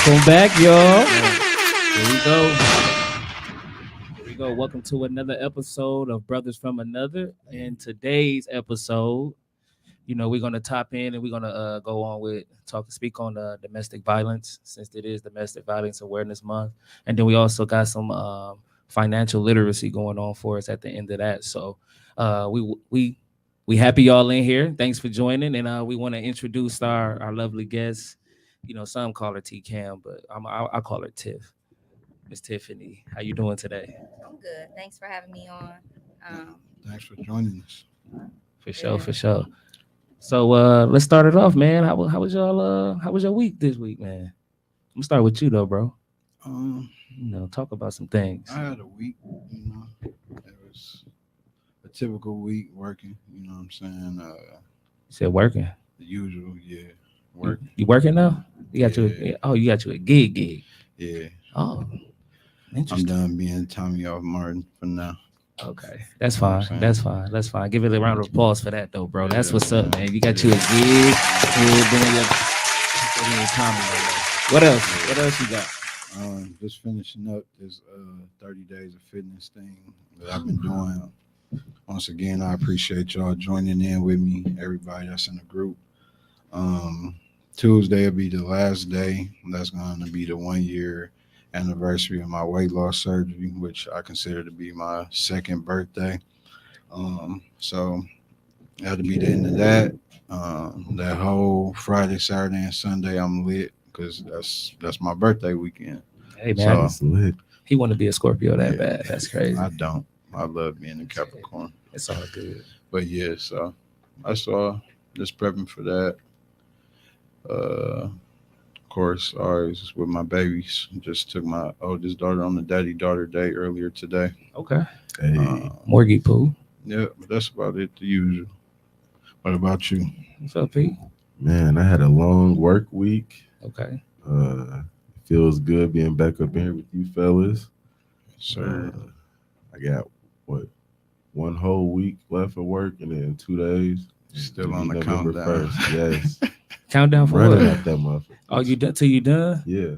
Welcome back, y'all. Here we go. Here we go. Welcome to another episode of Brothers from Another. In today's episode, we're gonna top in and we're gonna go on with speak on domestic violence since it is Domestic Violence Awareness Month, and then we also got some financial literacy going on for us at the end of that. So we happy y'all in here. Thanks for joining, and we want to introduce our lovely guest. Some call her T Cam, but I call her Tiff. Miss Tiffany, how you doing today? I'm good. Thanks for having me on. Thanks for joining us. For sure, for sure. So let's start it off, man. How was y'all? How was your week this week, man? I'm gonna start with you though, bro. Talk about some things. I had a week. It was a typical week working. You know what I'm saying? You said working. The usual, yeah. Working. You working now? You got you got you a gig. Yeah. Oh, I'm done being Tommy off Martin for now. Okay, that's fine. That's fine. That's fine. Give it a round of applause for that, though, bro. That's what's up, man. You got you a gig. What else? What else you got? Just finishing up this 30 days of fitness thing that I've been doing. Once again, I appreciate y'all joining in with me. Everybody that's in the group. Tuesday will be the last day. That's going to be the 1 year anniversary of my weight loss surgery, which I consider to be my second birthday. So that'll be the end of that. That whole Friday, Saturday, and Sunday, I'm lit because that's my birthday weekend. Hey man, so, lit. He want to be a Scorpio that bad. That's crazy. I don't. I love being a Capricorn. It's all good. But yeah, so I saw just prepping for that. Of course, always with my babies. Just took my oldest daughter on the daddy-daughter day earlier today. Okay. Hey. Morgie Pooh. Yeah, but that's about it, the usual. What about you? What's up, Pete? Man, I had a long work week. Okay. Feels good being back up in here with you fellas. Sir. I got, 1 whole week left of work and then 2 days. Still on the countdown. 1st. Yes. Countdown for running what? Out that motherfucker. Oh, you done till you done? Yeah.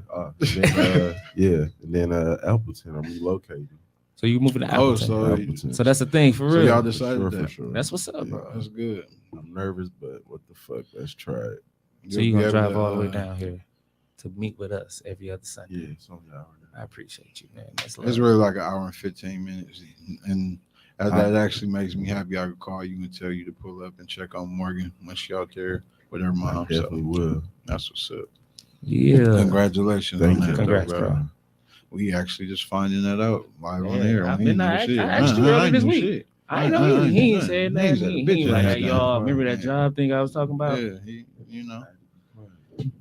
Yeah. And then Appleton, I'm relocating. So you moving to Appleton? Appleton. So that's the thing for real. So y'all decided that. For sure. That's what's up, bro. That's good. I'm nervous, but what the fuck? Let's try it. So you gonna drive all the way down here to meet with us every other Sunday? Yeah, it's on the hour. I appreciate you, man. It's really like an hour and 15 minutes, and that actually makes me happy. I could call you and tell you to pull up and check on Morgan when she out there with her mom. I definitely will. That's what's up. Yeah. Congratulations. Thank you. Congrats, bro. We actually just finding that out live on air. I asked you earlier this week. I know he ain't said that. He ain't like, hey, y'all, remember that job thing I was talking about? Yeah,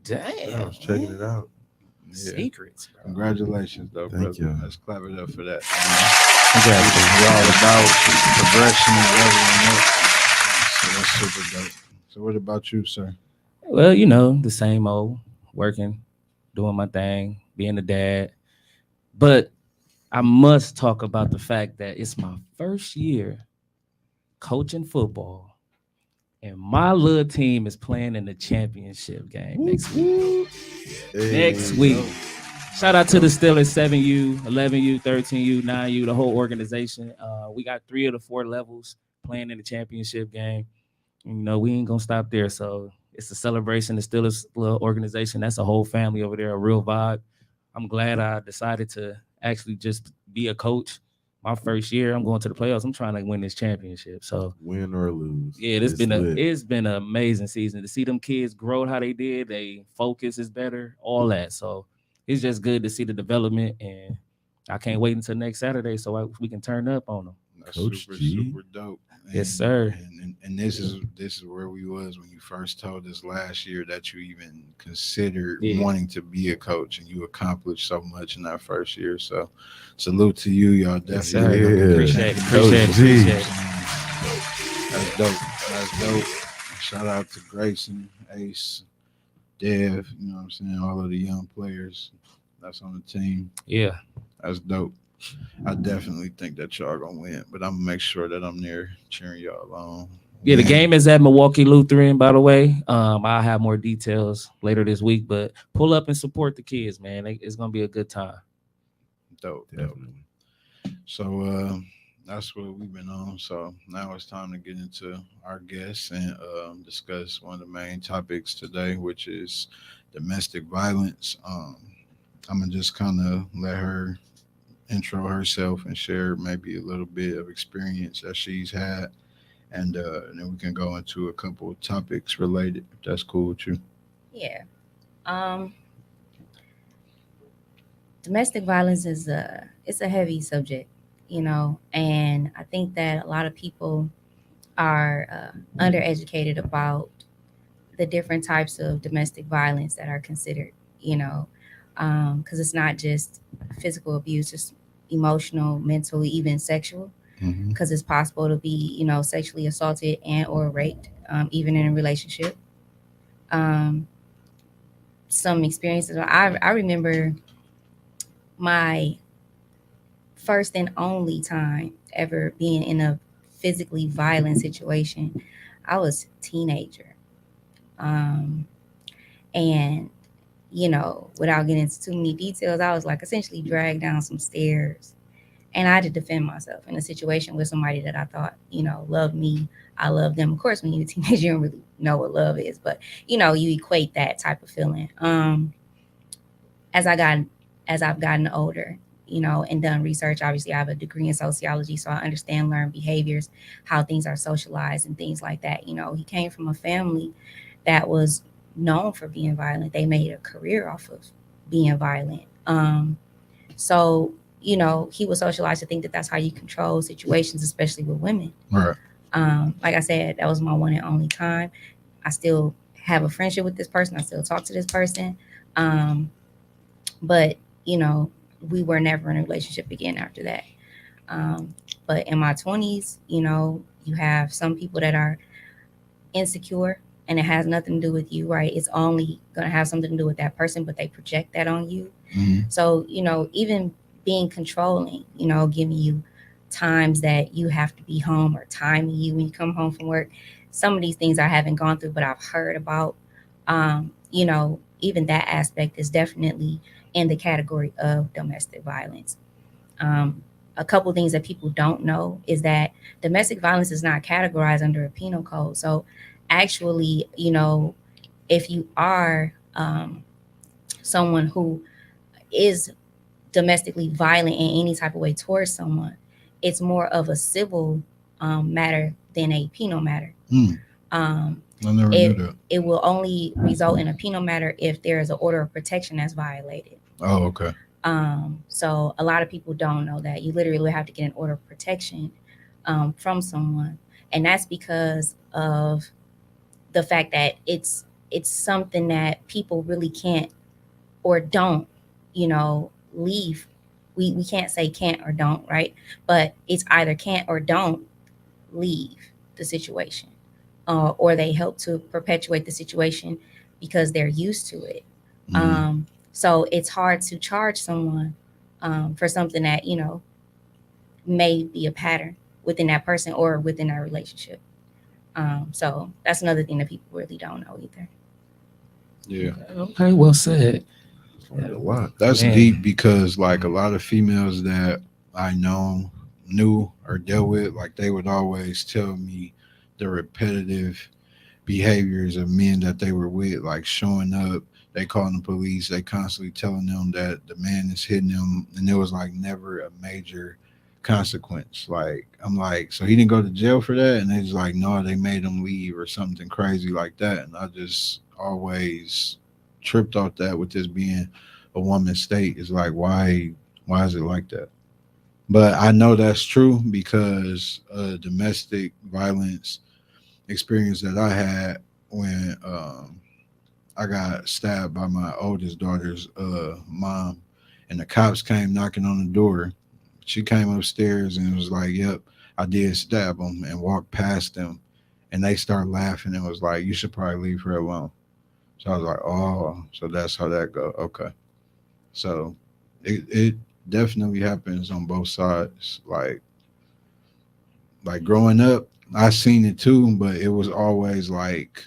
Damn. I was checking it out. Yeah. Secrets, bro. Congratulations, though, Thank brother. you. Let's clap it up for that. Congratulations. We're all about progression and leveling up. So that's super dope. So what about you, sir? Well, the same old, working, doing my thing, being a dad. But I must talk about the fact that it's my first year coaching football. And my little team is playing in the championship game next week. Next week. Shout out to the Steelers, 7U, 11U, 13U, 9U, the whole organization. We got 3 of the 4 levels playing in the championship game. We ain't gonna stop there. So it's a celebration. The Steelers little organization, that's a whole family over there, a real vibe. I'm glad I decided to actually just be a coach. My first year, I'm going to the playoffs. I'm trying to win this championship. So win or lose. Yeah, it's been an amazing season to see them kids grow how they did. They focus is better, all that. So it's just good to see the development, and I can't wait until next Saturday so we can turn up on them. That's Coach super dope. Yes, sir. And this is where we was when you first told us last year that you even considered wanting to be a coach, and you accomplished so much in that first year. So salute to you, y'all. Definitely appreciate it. That's dope. Shout out to Grayson, Ace, Dev, you know what I'm saying, all of the young players that's on the team. Yeah. That's dope. I definitely think that y'all gonna win, but I'm gonna make sure that I'm there cheering y'all on Yeah, the Man, game is at Milwaukee Lutheran, by the way. I'll have more details later this week, but pull up and support the kids, man. It's gonna be a good time. dope, dope. Definitely. So that's what we've been on. So now it's time to get into our guests and discuss one of the main topics today, which is domestic violence. I'm gonna just kind of let her intro herself and share maybe a little bit of experience that she's had, and then we can go into a couple of topics related. If that's cool with you. Yeah. Um, Domestic violence is a heavy subject, and I think that a lot of people are undereducated about the different types of domestic violence that are considered, because it's not just physical abuse, it's emotional, mental, even sexual, Hmm. because it's possible to be, sexually assaulted and or raped, even in a relationship. Um, some experiences. I remember my first and only time ever being in a physically violent situation. I was a teenager. Um, and, without getting into too many details, I was like essentially dragged down some stairs. And I had to defend myself in a situation with somebody that I thought, loved me. I love them. Of course, when you're a teenager, you don't really know what love is, but you equate that type of feeling. As I got as I've gotten older, and done research. Obviously, I have a degree in sociology, so I understand learned behaviors, how things are socialized, and things like that. He came from a family that was known for being violent. They made a career off of being violent. So he was socialized to think that that's how you control situations, especially with women. Right. Like I said, that was my one and only time. I still have a friendship with this person. I still talk to this person. Um, but you know we were never in a relationship again after that. um, but in my 20s, you have some people that are insecure, and it has nothing to do with you, right? It's only going to have something to do with that person, but they project that on you. Hmm. So even being controlling, giving you times that you have to be home, or timing you when you come home from work. Some of these things I haven't gone through, but I've heard about. Even that aspect is definitely in the category of domestic violence. Um, a couple things that people don't know is that domestic violence is not categorized under a penal code. So, actually, if you are someone who is domestically violent in any type of way towards someone, it's more of a civil matter than a penal matter. Hmm. Um, I never knew it that. it will only result in a penal matter if there is an order of protection that's violated. Oh, okay. So a lot of people don't know that you literally have to get an order of protection from someone, and that's because of the fact that it's something that people really can't or don't, leave. We can't say can't or don't, right? But it's either can't or don't leave the situation, or they help to perpetuate the situation because they're used to it. Hmm. So it's hard to charge someone for something that may be a pattern within that person or within that relationship. So that's another thing that people really don't know either. Yeah. Okay, well said. Learned a lot. That's Man, deep because like a lot of females that I know knew or dealt with, like they would always tell me the repetitive behaviors of men that they were with, like showing up, they calling the police, they constantly telling them that the man is hitting them, and there was like never a major consequence. Like I'm like, so he didn't go to jail for that, and they just like, no, they made him leave or something crazy like that, and I just always tripped off that with this being a woman's state. Is like, why is it like that? But I know that's true because domestic violence experience that I had when I got stabbed by my oldest daughter's mom, and the cops came knocking on the door. She came upstairs and was like, "Yep, I did stab him," and walked past them, and they started laughing and was like, "You should probably leave her alone." So I was like, "Oh, so that's how that go." Okay, so it definitely happens on both sides. Like like growing up, I seen it too, but it was always like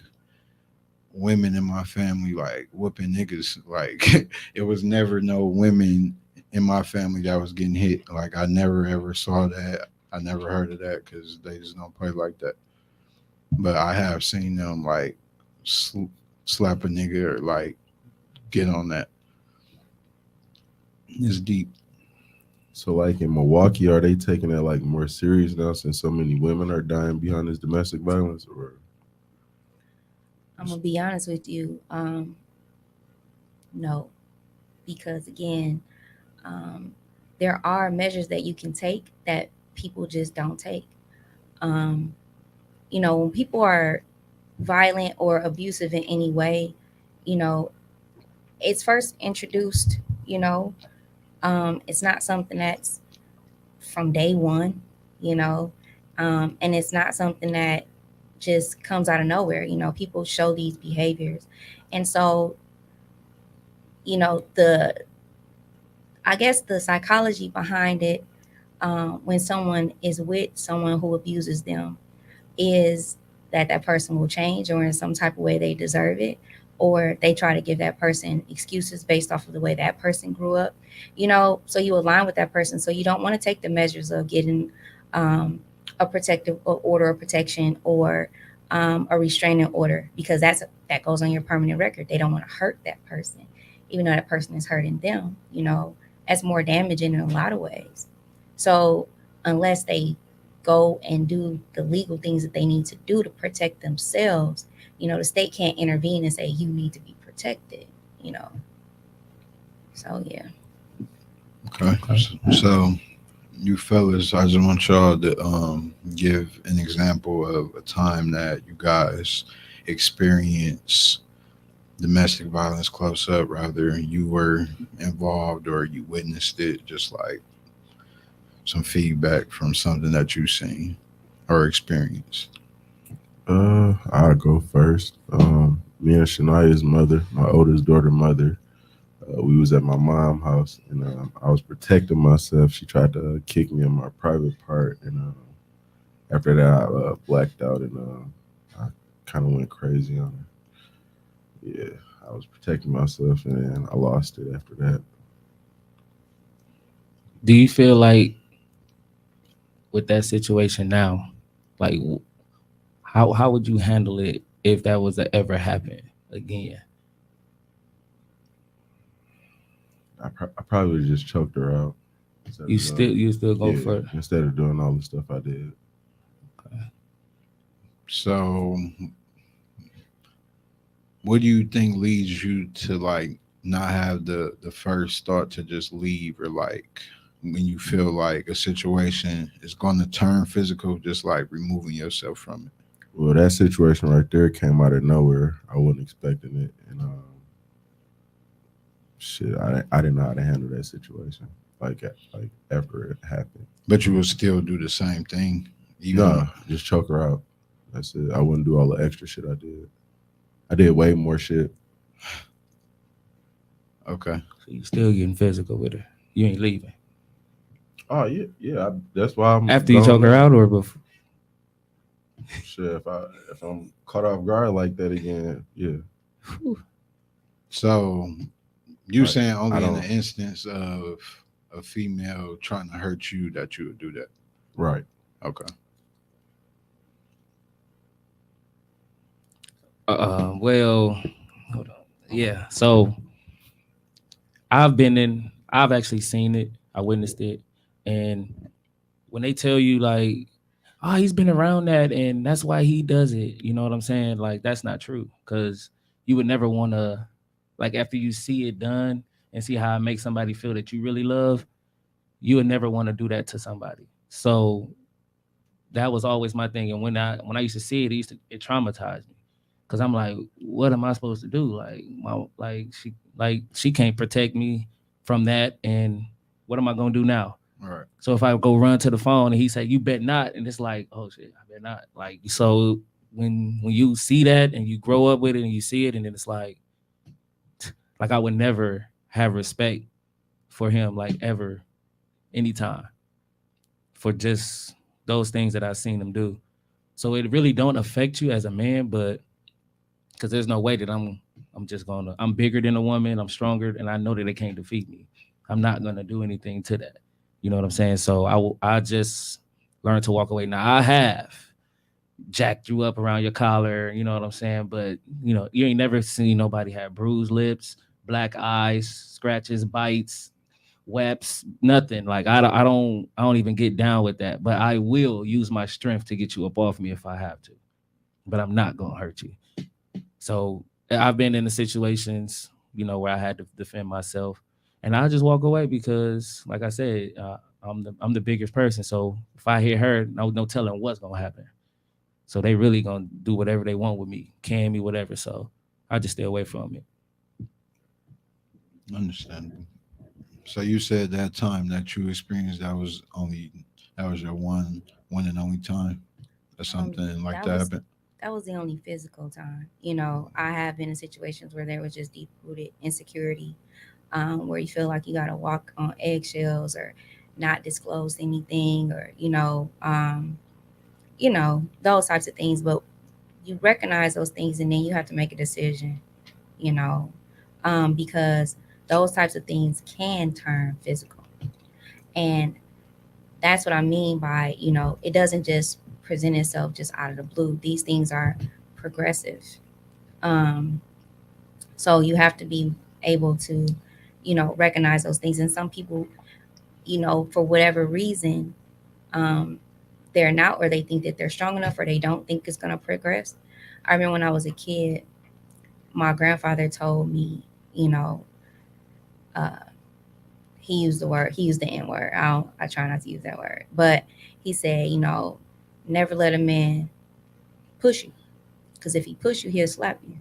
women in my family like whooping niggas. Like it was never no women in my family that was getting hit. Like I never ever saw that. I never heard of that because they just don't play like that. But I have seen them like slap a nigga or like get on that. It's deep. So, like in Milwaukee, are they taking it like more serious now since so many women are dying behind this domestic violence? Or I'm gonna be honest with you. No, because again, um, there are measures that you can take that people just don't take. Um, when people are violent or abusive in any way, you know, it's first introduced. You know, it's not something that's from day one. You know, and it's not something that just comes out of nowhere. People show these behaviors, and so the I guess the psychology behind it, when someone is with someone who abuses them, is that that person will change, or in some type of way they deserve it, or they try to give that person excuses based off of the way that person grew up. So you align with that person, so you don't want to take the measures of getting um, a protective order of protection, or a restraining order, because that goes on your permanent record. They don't want to hurt that person, even though that person is hurting them. That's more damaging in a lot of ways. So unless they go and do the legal things that they need to do to protect themselves, the state can't intervene and say you need to be protected. you know so yeah. Okay. So you fellas, I just want y'all to give an example of a time that you guys experience domestic violence close up, rather you were involved or you witnessed it, just like some feedback from something that you've seen or experienced. I'll go first. Me and Shania's mother, my oldest daughter mother, we was at my mom's house, and I was protecting myself. She tried to kick me in my private part, and after that, I blacked out, and I kind of went crazy on her. Yeah, I was protecting myself, and then I lost it after that. Do you feel like with that situation now, like how would you handle it if that was to ever happen again? I probably would have just choked her out instead You of still doing, you still go yeah, for it? instead of doing all the stuff I did. So, what do you think leads you to like not have the first thought to just leave, or like when you feel like a situation is going to turn physical, just like removing yourself from it? Well, that situation right there came out of nowhere. I wasn't expecting it, and shit, I didn't know how to handle that situation. Like after it happened. But you will still do the same thing, even No, just choke her out. That's it. I wouldn't do all the extra shit I did. I did way more shit. okay. So you still getting physical with her? You ain't leaving Oh yeah, yeah. That's why I'm after you gone choke her now. out, or before? Shit, if I'm caught off guard like that again, yeah. So you Like saying I only in the don't. instance of a female trying to hurt you that you would do that? Right. Okay. Well, hold on. Yeah. So I've actually seen it. I witnessed it, and when they tell you like, oh, he's been around that and that's why he does it, you know what I'm saying? Like that's not true, because you would never want to, like after you see it done and see how it makes somebody feel that you really love, you would never want to do that to somebody. So that was always my thing. And when I used to see it, it traumatized me, because I'm like, what am I supposed to do? Like she can't protect me from that, and what am I gonna do now? All right. So if I go run to the phone and he say, "You bet not," and it's like, "Oh shit, I bet not." Like so, when you see that and you grow up with it and you see it, and then it's like I would never have respect for him, like ever, anytime, for just those things that I've seen them do. So it really don't affect you as a man, but because there's no way that I'm just gonna I'm bigger than a woman, I'm stronger, and I know that they can't defeat me. I'm not gonna do anything to that. You know what I'm saying? So I just learned to walk away. Now I have jacked you up around your collar, you know what I'm saying? But you ain't never seen nobody have bruised lips, black eyes, scratches, bites, webs, nothing. Like I don't even get down with that. But I will use my strength to get you up off me if I have to. But I'm not gonna hurt you. So I've been in the situations, where I had to defend myself, and I just walk away because, like I said, I'm the biggest person. So if I hit her, no telling what's gonna happen. So they really gonna do whatever they want with me, can me, whatever. So I just stay away from it. Understandable. So you said that time that you experienced that was your one and only time or something like That that was happened. that was the only physical time. I have been in situations where there was just deep rooted insecurity, where you feel like you got to walk on eggshells or not disclose anything, or those types of things. But you recognize those things, and then you have to make a decision. You know, because those types of things can turn physical, and that's what I mean by it doesn't just present itself just out of the blue. These things are progressive. Um, so you have to be able to recognize those things. And some people, for whatever reason, um, they're not, or they think that they're strong enough, or they don't think it's going to progress. I remember when I was a kid, my grandfather told me, you know, uh, he used the N word. I try not to use that word, but he said, never let a man push you, because if he push you, he'll slap you,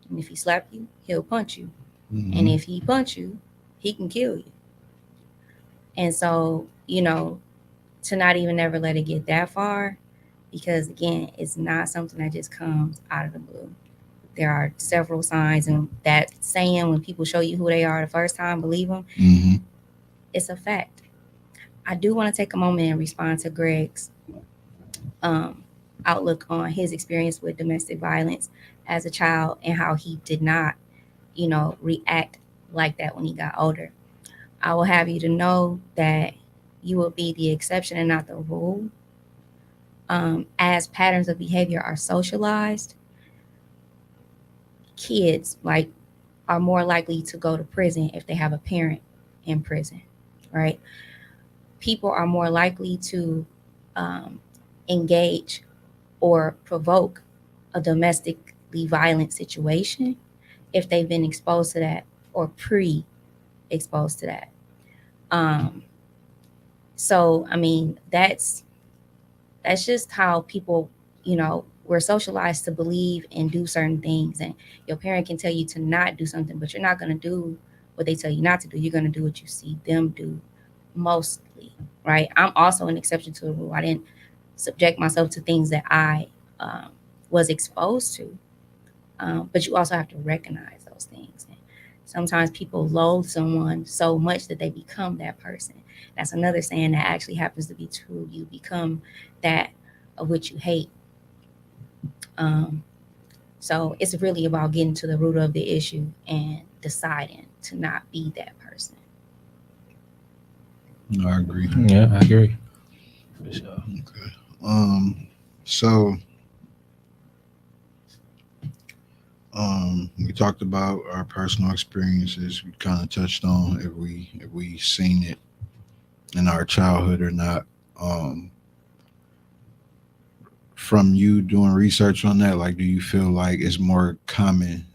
and if he slap you, he'll punch you, and Hmm. if he punch you, he can kill you. And so, to not even ever let it get that far, because again, it's not something that just comes out of the blue. There are several signs, and that saying, when people show you who they are the first time, believe them, Hmm. it's a fact. I do want to take a moment and respond to Greg's um, outlook on his experience with domestic violence as a child, and how he did not, react like that when he got older. I will have you to know that you will be the exception and not the rule. As patterns of behavior are socialized, kids are more likely to go to prison if they have a parent in prison, right? People are more likely to um, engage or provoke a domestically violent situation if they've been exposed to that, or pre-exposed to that. Um, so I mean, that's just how people, we're socialized to believe and do certain things. And your parent can tell you to not do something, but you're not going to do what they tell you not to do. You're going to do what you see them do mostly, right? I'm also an exception to the rule. I didn't subject myself to things that I um, was exposed to. But you also have to recognize those things. And sometimes people loathe someone so much that they become that person. That's another saying that actually happens to be true. You become that of which you hate. Um, so it's really about getting to the root of the issue and deciding to not be that person. No, I agree. Yeah, I agree. For sure. Okay. So we talked about our personal experiences. We kind of touched on if we seen it in our childhood or not. Um, from you doing research on that, like, do you feel like it's more common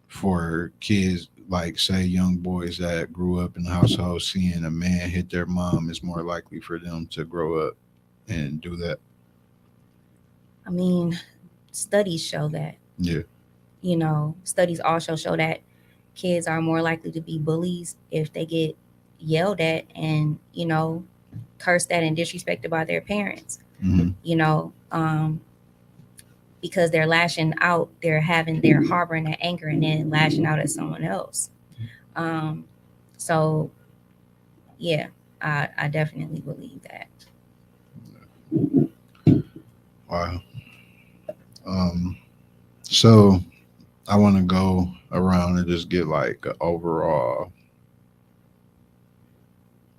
for kids, like say young boys that grew up in the household, seeing a man hit their mom is more likely for them to grow up and do that? I mean, studies show that. Yeah. Studies also show that kids are more likely to be bullies if they get yelled at and cursed at and disrespected by their parents. Hmm. You know, because they're lashing out, they're harboring that anger and then lashing out at someone else. Um, so yeah, I definitely believe that. Wow. Um, so I want to go around and just get like an overall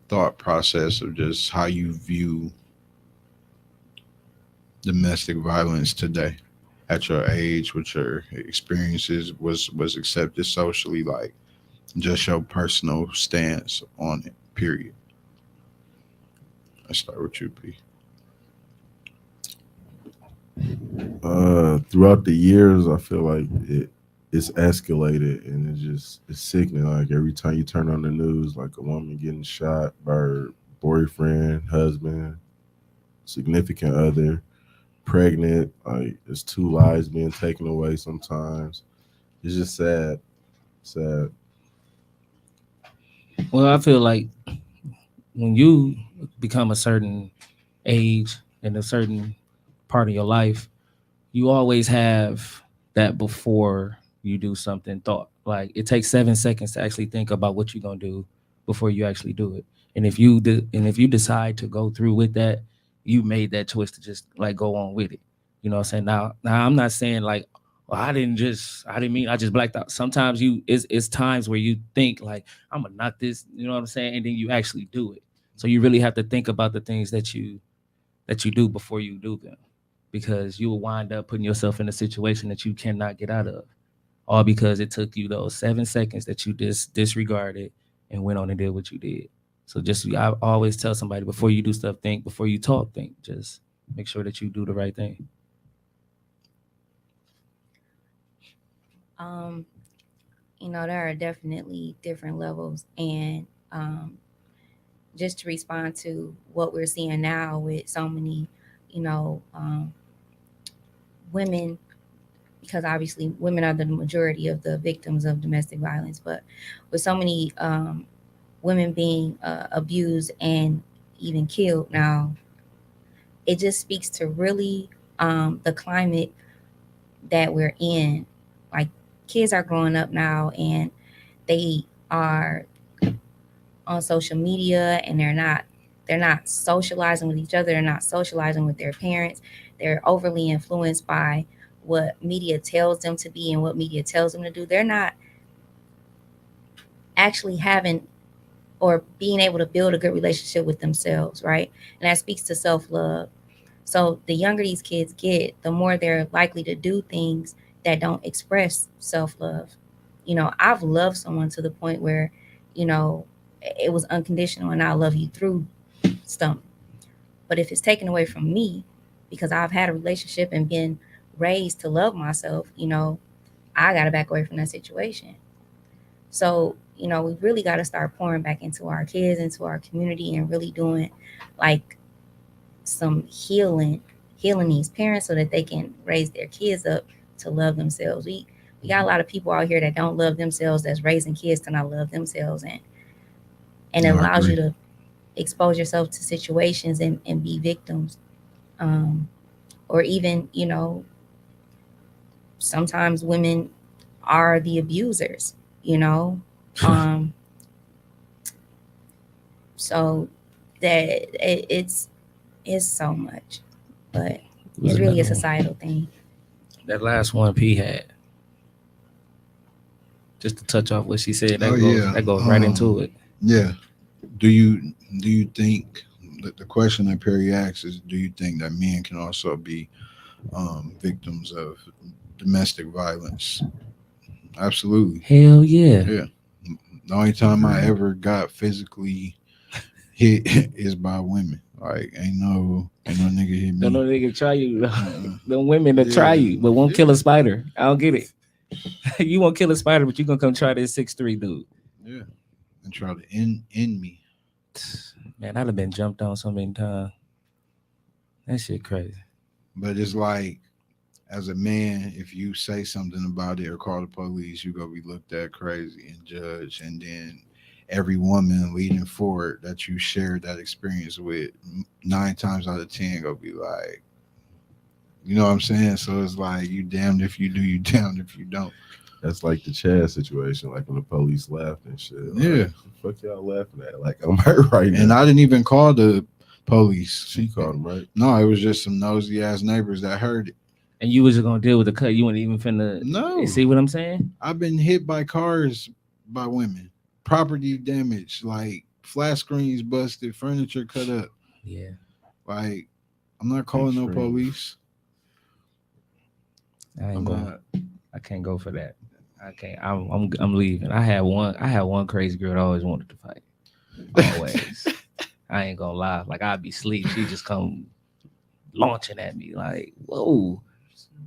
thought process of just how you view domestic violence today at your age, with your experiences, was accepted socially, like just your personal stance on it. Period. Let's start with you, P. Throughout the years, I feel like it's escalated, and it's sickening. Like every time you turn on the news, like a woman getting shot by her boyfriend, husband, significant other, pregnant. Like there's two lives being taken away. Sometimes it's just sad, sad. Well, I feel like when you become a certain age and a certain part of your life, you always have that before you do something thought. Like it takes 7 seconds to actually think about what you're gonna do before you actually do it. And if you decide to go through with that, you made that choice to just like go on with it. You know what I'm saying? Now I'm not saying like, well, I didn't mean I just blacked out. Sometimes it's times where you think like I'm gonna knock this, you know what I'm saying, and then you actually do it. So you really have to think about the things that you do before you do them, because you will wind up putting yourself in a situation that you cannot get out of, all because it took you those 7 seconds that you just disregarded and went on and did what you did. So just I always tell somebody, before you do stuff, think. Before you talk, think. Just make sure that you do the right thing. Um, there are definitely different levels, and just to respond to what we're seeing now with so many, you know, women, because obviously women are the majority of the victims of domestic violence, but with so many women being abused and even killed now, it just speaks to really the climate that we're in. Like, kids are growing up now and they are on social media, and they're not socializing with each other, they're not socializing with their parents. They're overly influenced by what media tells them to be and what media tells them to do. They're not actually having or being able to build a good relationship with themselves, right? And that speaks to self-love. So the younger these kids get, the more they're likely to do things that don't express self-love. I've loved someone to the point where, you know, it was unconditional, and I love you through stuff. But if it's taken away from me because I've had a relationship and been raised to love myself, I got to back away from that situation. So, we really got to start pouring back into our kids, into our community, and really doing like some healing these parents so that they can raise their kids up to love themselves. We got a lot of people out here that don't love themselves, that's raising kids to not love themselves, and it No, I allows you agree. to expose yourself to situations and be victims. um, or even, sometimes women are the abusers, you know um, so that it's so much, but Was it's really a another one. societal thing. That last one P had, just to touch off what she said, Oh yeah. that goes right into it. Yeah. Do you do you think the question that Perry asks is, do you think that men can also be victims of domestic violence? Absolutely. Hell yeah. Yeah. The only time I Agreed. ever got physically hit is by women. Like ain't no nigga hit Don't know me. nigga try you. Uh-uh. The women that try Yeah. you, but won't kill Yeah. a spider. I don't get it. You won't kill a spider, but you gonna come try this 6'3" dude. Yeah. And try to end me. Man, I'd have been jumped on so many times. That shit crazy. But it's like, as a man, if you say something about it or call the police, you gonna be looked at crazy and judged. And then every woman leading forward that you shared that experience with, 9 times out of 10 gonna be like, you know what I'm saying? So it's like, you damned if you do, you damned if you don't. That's like the Chad situation, like when the police laughed and shit. Like, Yeah. the fuck y'all laughing at? Like I'm hurt right And now. I didn't even call Police. She called him, right? No, it was just some nosy ass neighbors that heard it. And you was just gonna deal with the cut. You weren't even finna. No. You see what I'm saying? I've been hit by cars by women. Property damage, like flat screens busted, furniture cut up. Yeah. Like, I'm not calling no Extreme. police. I ain't I'm going. not. I can't go for that. I can't. I'm leaving. I had one crazy girl that always wanted to fight. Always. I ain't gonna lie. Like I'd be asleep. She just come launching at me. Like, whoa.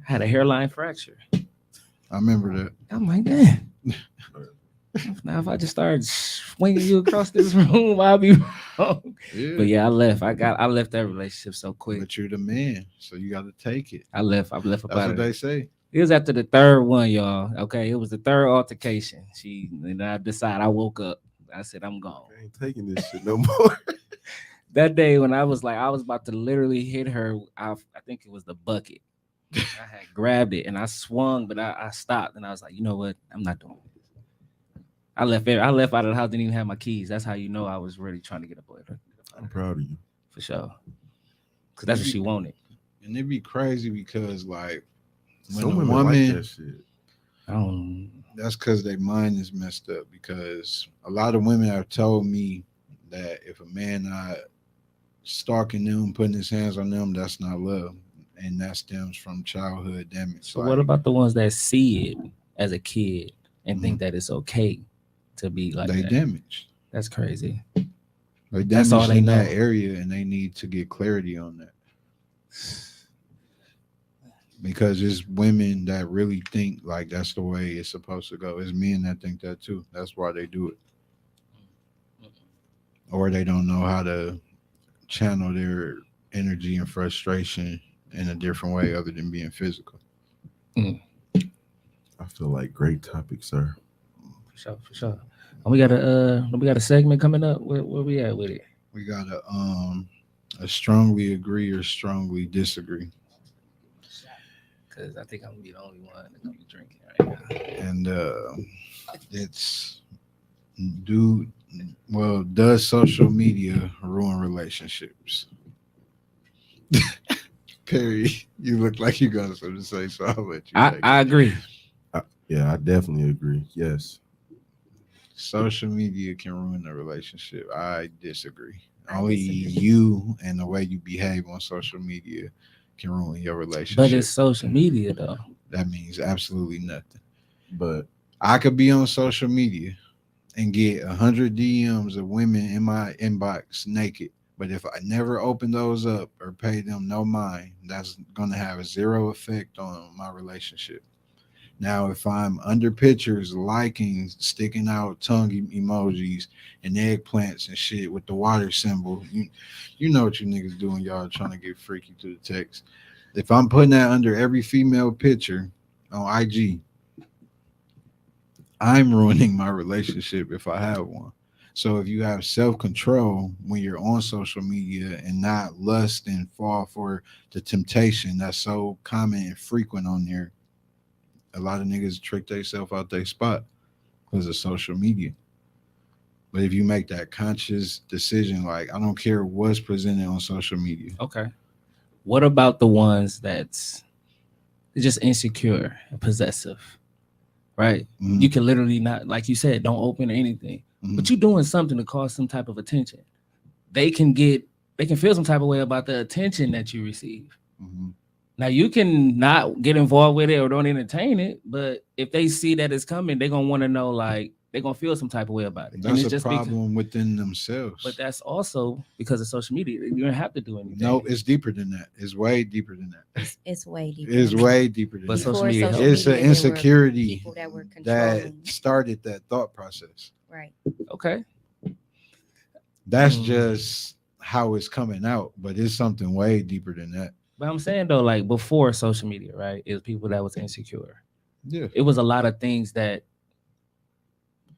I had a hairline fracture. I remember that. I'm like, man. Now if I just start swinging you across this room, I'll be wrong. Yeah. But yeah, I left. I left that relationship so quick. But you're the man, so you got to take it. I left That's about what it. they say. It was after the third one, y'all. Okay, it was the third altercation. And I decided. I woke up. I said, I'm gone. I ain't taking this shit no more. That day when I was about to literally hit her, I think it was the bucket. I had grabbed it and I swung, but I stopped and I was like, you know what? I'm not doing it. I left out of the house, didn't even have my keys. That's how you know I was really trying to get a boyfriend. I'm proud of you. For sure. Because that's what she wanted. And it'd be crazy because, like, when Some a women woman, like that shit. I don't. that's because their mind is messed up. Because a lot of women have told me that if a man not stalking them, putting his hands on them, that's not love. And that stems from childhood damage. So Like, what about the ones that see it as a kid and think that it's okay to be like they that? damaged? That's crazy. They That's all damaged they in know. that area, and they need to get clarity on that. Because it's women that really think like that's the way it's supposed to go. It's men that think that too. That's why they do it. Or they don't know how to channel their energy and frustration in a different way other than being physical. I feel like great topic, sir. For sure. And we got a segment coming up. Where we at with it? We got a strongly agree or strongly disagree. Because I think I'm gonna be the only one that's gonna be drinking right now. And it's does social media ruin relationships? Perry, you look like you got something to say, so I'll let you take it. I agree. Yeah, I definitely agree. Yes. Social media can ruin a relationship. I disagree. I Only disagree. you and the way you behave on social media can ruin your relationship. But it's social media though. That means absolutely nothing. But I could be on social media and get 100 DMs of women in my inbox naked. But if I never open those up or pay them no mind, that's going to have a zero effect on my relationship. Now, if I'm under pictures, liking, sticking out tongue emojis and eggplants and shit with the water symbol, you know what you niggas doing, y'all trying to get freaky to the text. If I'm putting that under every female picture on IG, I'm ruining my relationship if I have one. So if you have self-control when you're on social media and not lust and fall for the temptation that's so common and frequent on there, a lot of niggas trick themselves out their spot because of social media. But if you make that conscious decision, like, I don't care what's presented on social media. Okay. What about the ones that's just insecure and possessive? Right? Mhm. You can literally not, like you said, don't open anything. Mhm. But you're doing something to cause some type of attention. They can feel some type of way about the attention that you receive. Mhm. Now you can not get involved with it or don't entertain it, but if they see that it's coming, they're gonna want to know, like, they're gonna feel some type of way about it. That's it's a just problem within themselves. but that's also because of social media. You don't have to do anything. No, it's deeper than that. It's way deeper than that. It's way deeper. It's than that. way deeper than But that. social Before media helps. It's an there were insecurity people that were that controlling. started that thought process. Right. Okay. That's Mm. just how it's coming out, but it's something way deeper than that. But I'm saying though, like before social media, right? It was people that was insecure. Yeah. It was a lot of things that,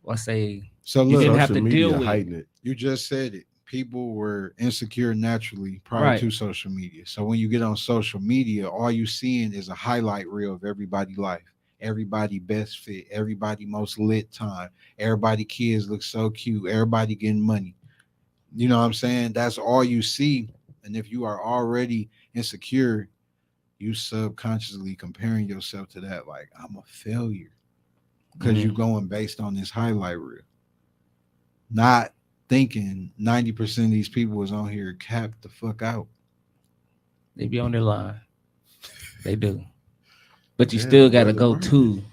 let's say, So You look, didn't have social to media deal with it. heighten it. you just said it. People were insecure naturally prior Right. to social media. So when you get on social media, all you seeing is a highlight reel of everybody's life. Everybody best fit, everybody most lit time, everybody kids look so cute, everybody getting money. You know what I'm saying? That's all you see. And if you are already insecure, you subconsciously comparing yourself to that, like, I'm a failure. Because you Mm. going based on this highlight reel. Not thinking 90% of these people is on here capped the fuck out. They be on their line. They do. But you Yeah, still it got to wasn't go working. to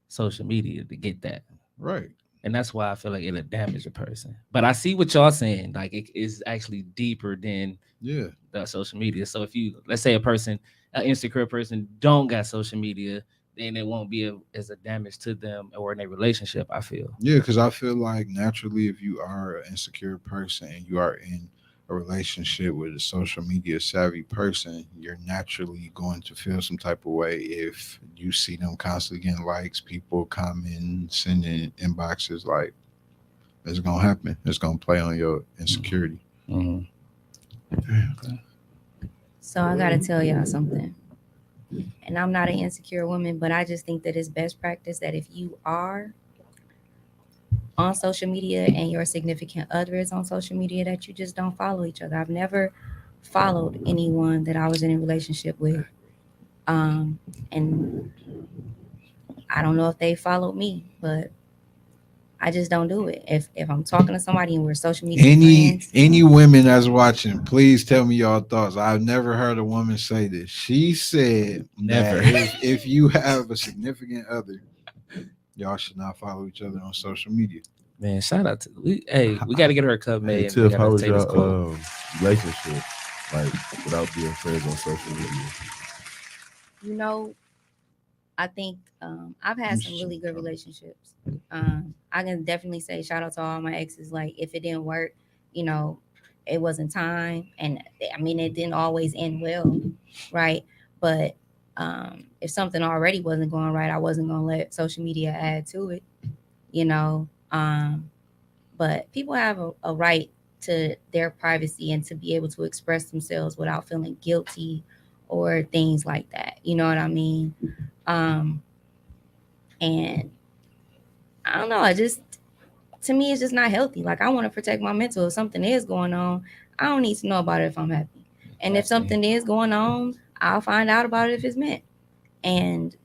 social media to get that. Right. And that's why I feel like it'll damage a person. But I see what y'all saying. Like it is actually deeper than Yeah. the social media. So if you, let's say a person, an insecure person, don't got social media, then it won't be as a damage to them or in a relationship. I feel. Yeah, because I feel like naturally, if you are an insecure person and you are in a relationship with a social media savvy person, you're naturally going to feel some type of way if you see them constantly getting likes, people commenting, sending inboxes. Like, it's gonna happen. It's gonna play on your insecurity. Mm-hmm. Damn. Okay. So I gotta tell y'all something. And I'm not an insecure woman, but I just think that it's best practice that if you are on social media and your significant other is on social media, that you just don't follow each other. I've never followed anyone that I was in a relationship with. Um, and I don't know if they followed me, but I just don't do it. If I'm talking to somebody and we're social media Any friends, any women that's watching, please tell me y'all thoughts. I've never heard a woman say this. She said that Never. if you have a significant other, y'all should not follow each other on social media. Man, shout out to we. Hey, we got to get her a cup Hey made, and we Tiff, got how to was take this your quote. relationship? Like without being friends on social media? you know, I think I've Let me had some see really what good color. relationships. I can definitely say shout out to all my exes. Like if it didn't work, you know, it wasn't time, and I mean it didn't always end well, right? But if something already wasn't going right, I wasn't gonna let social media add to it, you know. But people have a right to their privacy and to be able to express themselves without feeling guilty or things like that. You know what I mean? Um, and I don't know. I just to me, it's just not healthy. Like I want to protect my mental. If something is going on, I don't need to know about it if I'm happy. And if Exactly. something is going on, I'll find out about it if it's meant. And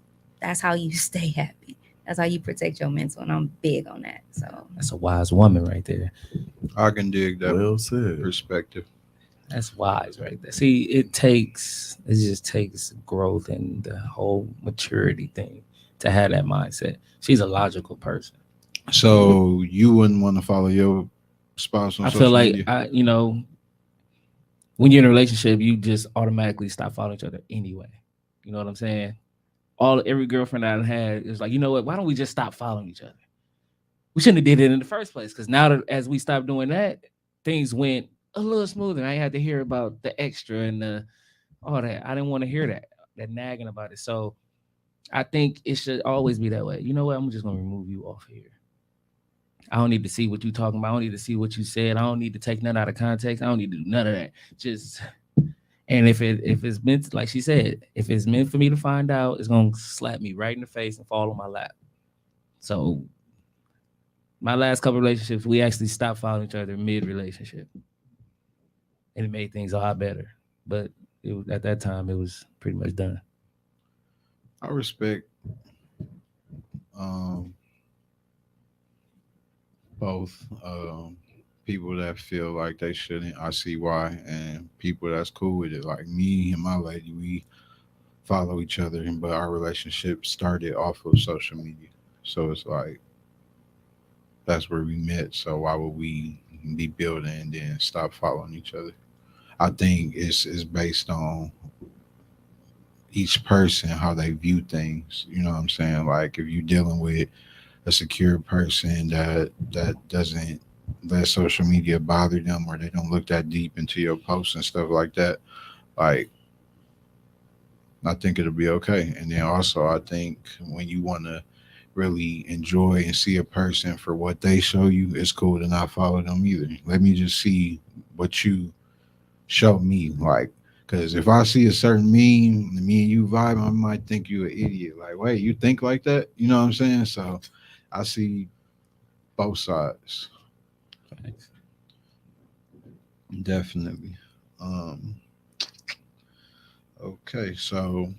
that's how you stay happy. That's how you protect your mental. And I'm big on that. So That's a wise woman right there. I can dig that Well said. perspective. That's wise right there. See, it just takes growth and the whole maturity thing to have that mindset. She's a logical person. So you wouldn't want to follow your spouse on I feel social like media? when you're in a relationship, you just automatically stop following each other anyway. You know what I'm saying? Every girlfriend I had is like, you know what? Why don't we just stop following each other? We shouldn't have did it in the first place. Because now that as we stopped doing that, things went a little smoother. I ain't had to hear about the extra and all that. I didn't want to hear that nagging about it. So I think it should always be that way. You know what? I'm just gonna remove you off here. I don't need to see what you talking about. I don't need to see what you said. I don't need to take none out of context. I don't need to do none of that. Just and if it's meant like she said, if it's meant for me to find out, it's gonna slap me right in the face and fall on my lap. So my last couple relationships, we actually stopped following each other mid relationship, and it made things a lot better. But at that time, it was pretty much done. I respect um, both people that feel like they shouldn't. I see why, and people that's cool with it. Like me and my lady, we follow each other, but our relationship started off of social media. So it's like that's where we met. So why would we be building and then stop following each other? I think it's based on each person how they view things. You know what I'm saying? Like if you're dealing with a secure person that doesn't let social media bother them or they don't look that deep into your posts and stuff like that, like I think it'll be okay. And then also I think when you want to really enjoy and see a person for what they show you, it's cool to not follow them either. Let me just see what you show me. Like, because if I see a certain meme, and me and you vibe, I might think you an idiot. Like, wait, you think like that? You know what I'm saying? So I see both sides. Thanks. Definitely. Um, okay, so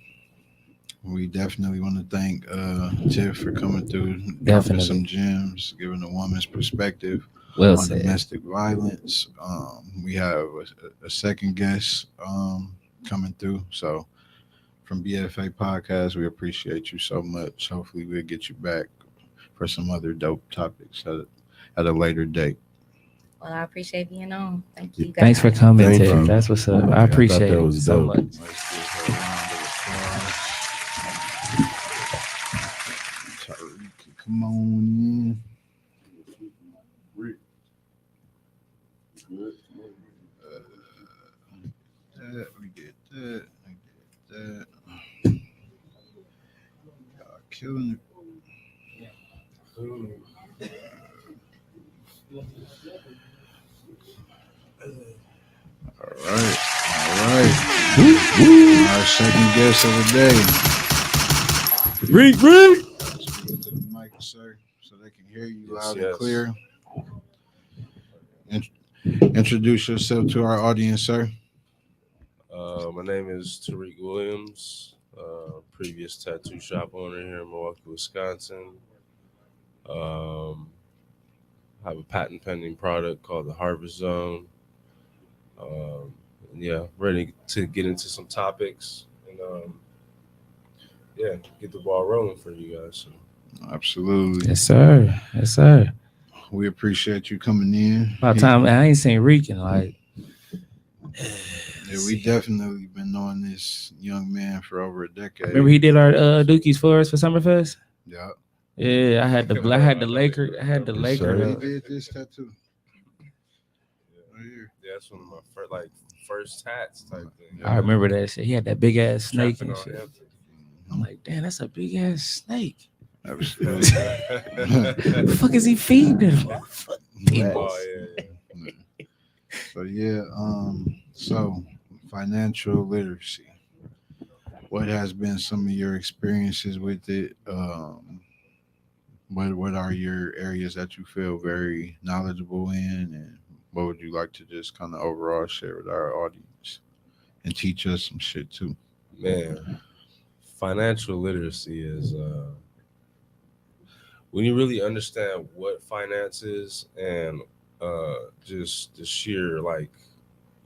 we definitely want to thank Tiff for coming through, dropping some Definitely. gems, giving a woman's perspective Well on said. domestic violence. We have a second guest coming through. So from BFA Podcast, we appreciate you so much. Hopefully, we'll get you back for some other dope topics at a later date. Well, I appreciate being on. Thank you Thanks for guys. coming, Thank Tiff. you. That's what's up. I Yeah, I thought appreciate that it was so dope. much. let's give her a round of applause. Tariq, come on in. That, we get that, we get that. Y'all killing it. All right, all right. Our second guest of the day. Reek, Reek. Speak to the mic, sir, so they can hear you Yes, loud and yes. clear. In- Introduce yourself to our audience, sir. My name is Tariq Williams, previous tattoo shop owner here in Milwaukee, Wisconsin. Um, have a patent pending product called the Harvest Zone. Yeah, ready to get into some topics and yeah, get the ball rolling for you guys. So, Absolutely. Yes, sir. Yes, sir. We appreciate you coming in. About time. I ain't seen Reek in like. Yeah, we definitely been knowing this young man for over a Remember decade. he did our Dookies for us for Summerfest. Yeah. Yeah, I had the Laker. I had the Yes, Where Laker. sir. he did this tattoo? Right here. yeah, that's one of my first tats type thing. I remember that shit. He had that big ass snake Trapping and on shit. Hampton. I'm like, damn, that's a big ass snake. Absolutely. The fuck is he feeding it? People. Oh yeah, So yeah, so financial literacy. What has been some of your experiences with it? What are your areas that you feel very knowledgeable in, and what would you like to just kind of overall share with our audience and teach us some shit too? man. Financial literacy is when you really understand what finance is and just the sheer like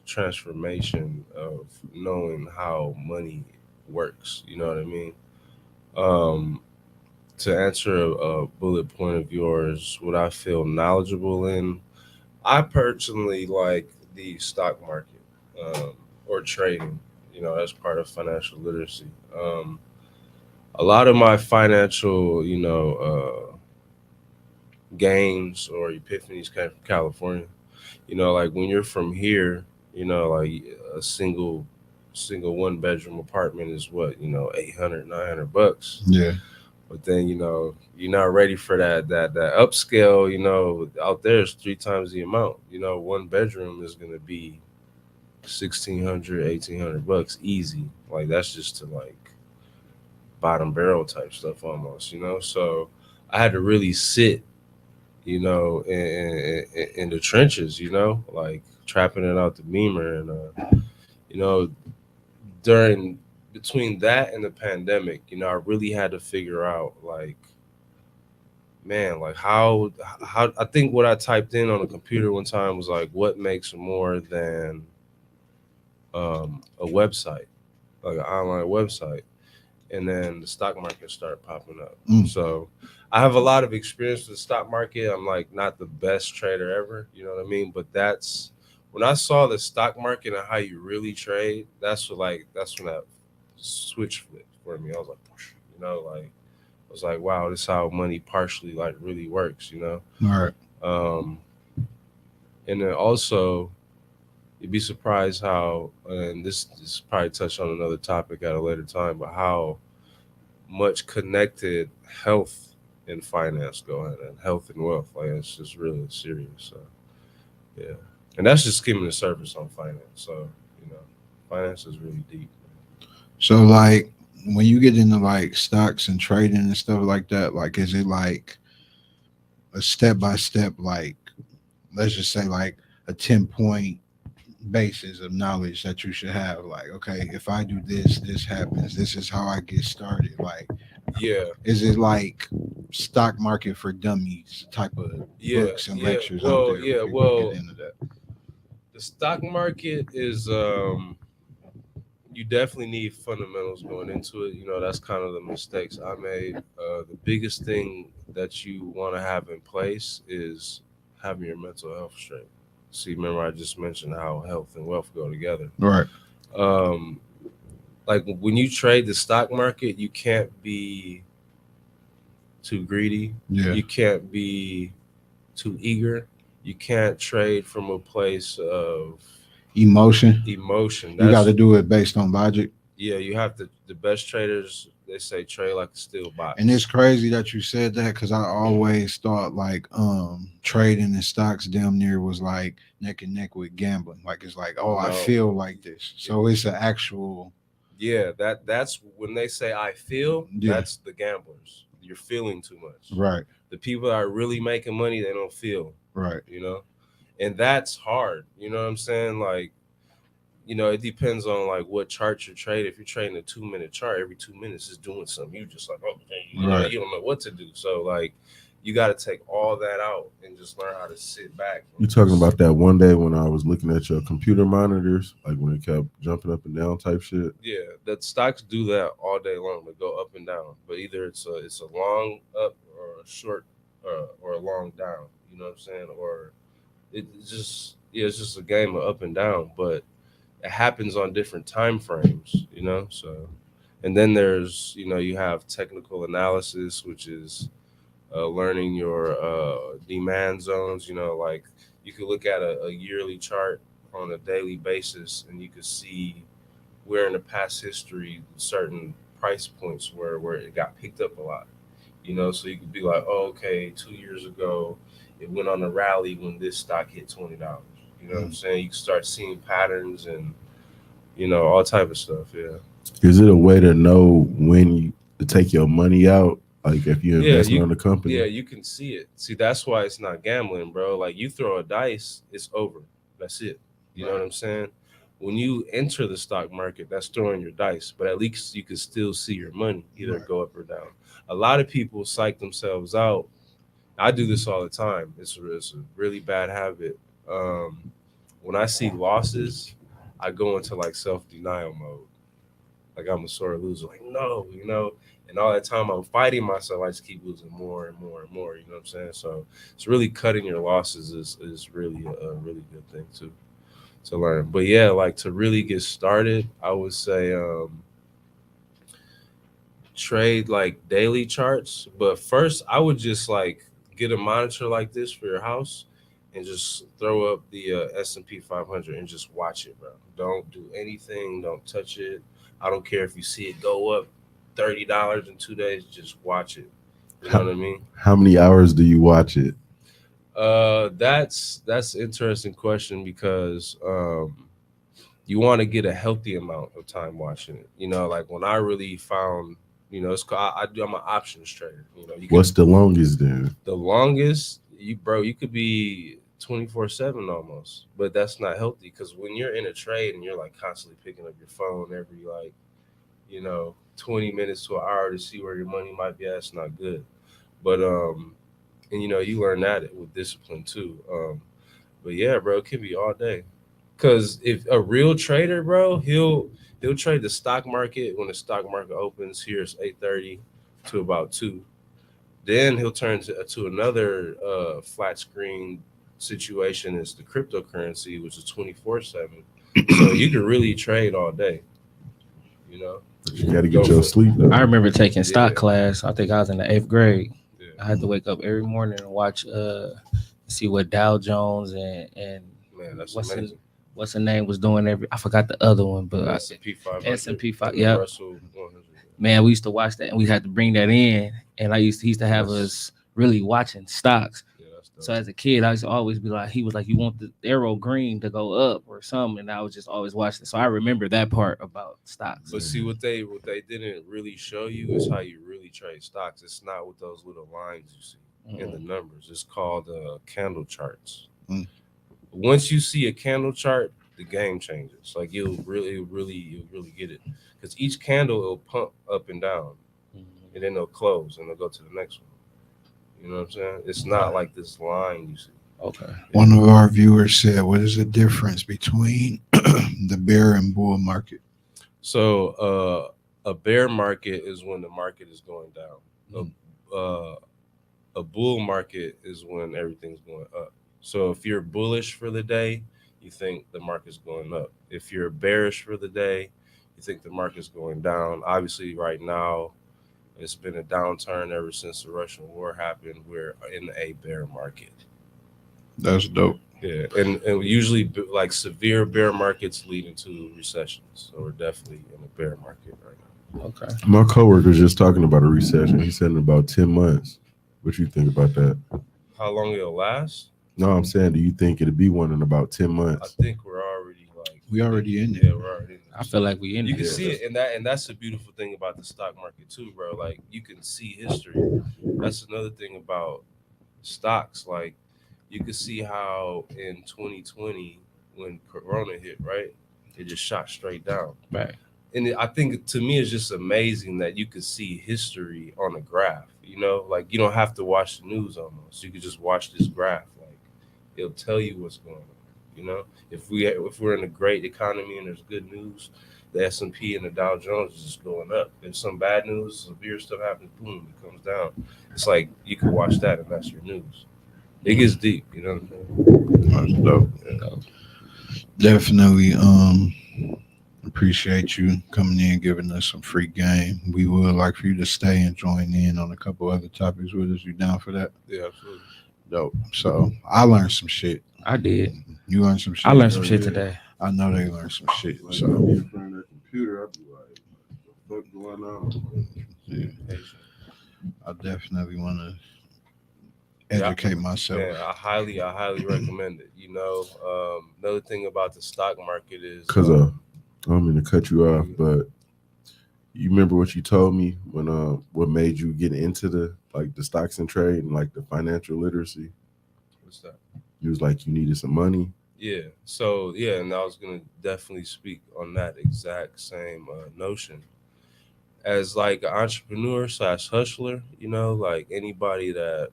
transformation of knowing how money works. You know what I mean? Um, to answer a bullet point of yours, what I feel knowledgeable in, I personally like the stock market um, or trading. You know, that's part of financial literacy. A lot of my financial, gains or epiphanies came from California. You know, like when you're from here, like a single one bedroom apartment is what, 800, $900. Yeah, But then, you're not ready for that upscale, out there is three times the amount. One bedroom is gonna be 1,600, $1,800 easy. Like that's just to like bottom barrel type stuff almost, So I had to really sit, in the trenches, like trapping it out the beamer, and you know, during between that and the pandemic, I really had to figure out like, man, like how I think what I typed in on a computer one time was like, what makes more than a website, like an online website, and then the stock market started popping up. Mm. So I have a lot of experience with the stock market. I'm like not the best trader ever, you know what I mean? But that's when I saw the stock market and how you really trade, that's when that switch flipped for me. I was like, like I was like, wow, this is how money partially like really works, all right. Um, and then also you'd be surprised how, and this probably touch on another topic at a later time, but how much connected health and finance go hand and health and wealth. Like it's just really serious. So yeah, and that's just skimming the surface on finance. So you know, finance is really deep. So like when you get into like stocks and trading and stuff like that, like is it like a step by step, like let's just say like a 10 point basis of knowledge that you should have. Like, okay, if I do this, this happens. This is how I get started. Like, Yeah, is it like stock market for dummies type of yeah, books and yeah. lectures out Well, there for yeah, people to get well, into that? the stock market is you definitely need fundamentals going into it. You know, that's kind of the mistakes I made. The biggest thing that you want to have in place is having your mental health straight. See, remember I just mentioned how health and wealth go together. Right. Um, like when you trade the stock market, you can't be too greedy. Yeah. You can't be too eager. You can't trade from a place of Emotion. emotion. You got That's to do it based on logic. yeah. You have to. The best traders they say trade like a steel And it's box. crazy that you said that because I always thought like trading in stocks damn near was like neck and neck with gambling. Like it's like, oh, I No. feel like this. So it's an actual Yeah, that's when they say I feel, yeah, that's the gamblers. You're feeling too much. right, The people that are really making money, they don't feel, right, you know? And that's hard. You know what I'm saying? Like, it depends on like what chart you're trading. If you're trading a 2 minute chart, every 2 minutes is doing something. You just like, oh, right. you don't know what to do. So like, you got to take all that out and just learn how to sit back You and talking just about that one day when I was looking at your computer monitors, like when it kept jumping up and down type shit? yeah. That stocks do that all day long. They go up and down, but either it's a long up or a short or a long down. You know what I'm saying? Or it's just it's just a game of up and down, but it happens on different time frames. So and then there's you have technical analysis, which is learning your demand zones. Like you could look at a yearly chart on a daily basis, and you could see where in the past history certain price points where it got picked up a lot. So you could be like, oh, okay, 2 years ago it went on a rally when this stock hit $20. You know what I'm Mm. saying? You can start seeing patterns and all type of stuff. Yeah. Is it a way to know when you to take your money out, like if you're Yeah, investing on the company? you can see it. See, that's why it's not gambling, bro. Like you throw a dice, it's over. That's it. You know what Right. I'm saying? When you enter the stock market, that's throwing your dice, but at least you can still see your money either Right. go up or down. A lot of people psych themselves out. I do this all the time. It's a really bad habit. Um, when I see losses, I go into like self denial mode. Like I'm a sore loser. Like no, and all that time I'm fighting myself. I just keep losing more and more and more. You know what I'm saying? So it's really cutting your losses is really a really good thing to learn. But yeah, like to really get started, I would say trade like daily charts. But first, I would just like get a monitor like this for your house and just throw up the S&P 500 and just watch it, bro. Don't do anything. Don't touch it. I don't care if you see it go up $30 in 2 days. Just watch it. You know How, what I mean? how many hours do you watch it? That's an interesting question because you want to get a healthy amount of time watching it. Like when I really found, it's called, I'm an options trader. You can What's the longest then? the longest you could be 24/7 almost, but that's not healthy because when you're in a trade and you're like constantly picking up your phone every like 20 minutes to an hour to see where your money might be at, it's not good. But and you learn that with discipline too. But yeah, bro, it can be all day. Cause if a real trader, bro, he'll trade the stock market when the stock market opens. Here's 8:30 to about 2. Then he'll turn to another flat screen situation is the cryptocurrency, which is 24/7. So you can really trade all day. You know, But you got to go get your for sleep I though. remember taking yeah, stock class. I think I was in the eighth grade. I yeah, had to wake up every morning and watch see what Dow Jones and man, that's what's in amazing. what's the name was doing every I forgot the other one, but S&P 500 S&P 5. and the Yeah, Russell 100. man, we used to watch that and we had to bring that in, and he used to have That's us really watching stocks. yeah, that's So dope. as a kid, I used to always be like, he was like, you want the arrow green to go up or something, and I was just always watching. So I remember that part about stocks. But see what they didn't really show you is how you really trade stocks. It's not with those little lines you see in the numbers. It's called candle charts. Mm. Once you see a candle chart, the game changes. Like you'll really get it because each candle will pump up and down, and then they'll close and they'll go to the next one. You know what I'm saying? It's not like this line you see. Okay. One of our viewers said, "What is the difference between the bear and bull market?" So a bear market is when the market is going down. A bull market is when everything's going up. So if you're bullish for the day, you think the market's going up. If you're bearish for the day, you think the market's going down. Obviously, right now, it's been a downturn ever since the Russian war happened. We're in a bear market. That's dope. Yeah, and usually like severe bear markets lead into recessions. So we're definitely in a bear market right now. Okay. My coworker's just talking about a recession. He said in about 10 months. What you think about that? How long it'll last? No, I'm saying, do you think it'll be one in about 10 I months? think we're already like We already in yeah, it. we're already in I feel like we in you there. can see it and that's the beautiful thing about the stock market too, bro. Like you can see history. That's another thing about stocks. Like you can see how in 2020 when Corona hit, right? It just shot straight down. Right. And I think to me it's just amazing that you could see history on a graph. You know, like you don't have to watch the news almost. You could just watch this graph. Like it'll tell you what's going on. You know, if we're in a great economy and there's good news, the S&P and the Dow Jones is just going up. If some bad news, severe stuff happens, boom, it comes down. It's like you can watch that and that's your news. It gets deep. You know what I'm saying? That's dope. Go. Definitely appreciate you coming in, giving us some free game. We would like for you to stay and join in on a couple other topics with us. You down for that? Yeah, absolutely. Dope. So I learned some shit. I did. You learned some shit. I learned some Oh, shit yeah. today. I know they learned some shit. Like, So I'll be in front of that computer, I'll be like, what the fuck going on? yeah, Patient. I definitely want to Yeah. educate myself. Man, I highly recommend it. You know, another thing about the stock market is Because I don't mean to cut you off, but you remember what you told me when what made you get into the stocks and trade and like the financial literacy? what's that? You was like you needed some money. Yeah. So yeah, and I was gonna definitely speak on that exact same notion as like an entrepreneur slash hustler. You know, like anybody that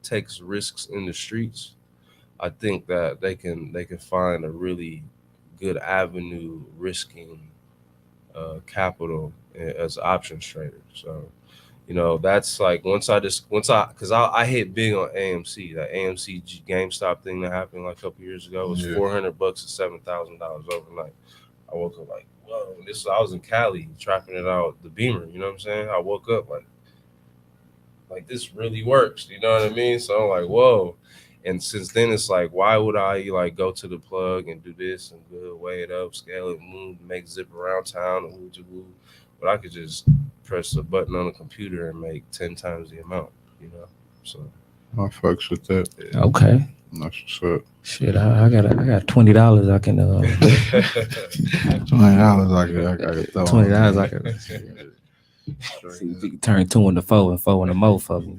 takes risks in the streets, I think that they can find a really good avenue risking capital as options trader. So you know that's like once I hit big on AMC, that AMC GameStop thing that happened like a couple years ago was Yeah. $400 to $7,000 overnight. I woke up like whoa. I was in Cali trapping it out the Beamer. You know what I'm saying? I woke up like this really works. You know what I mean? So I'm like whoa. And since then, it's like, why would I like go to the plug and do this and go weigh it up, scale it, move, make zip around town, and woo. But I could just press a button on the computer and make 10 times the amount, you know? So, I fucks with that. yeah. Okay. That's what's up. Shit, I got $20 I can $20 I could throw on $20 there. I can see if you can turn 2 into 4 and 4 into more for me.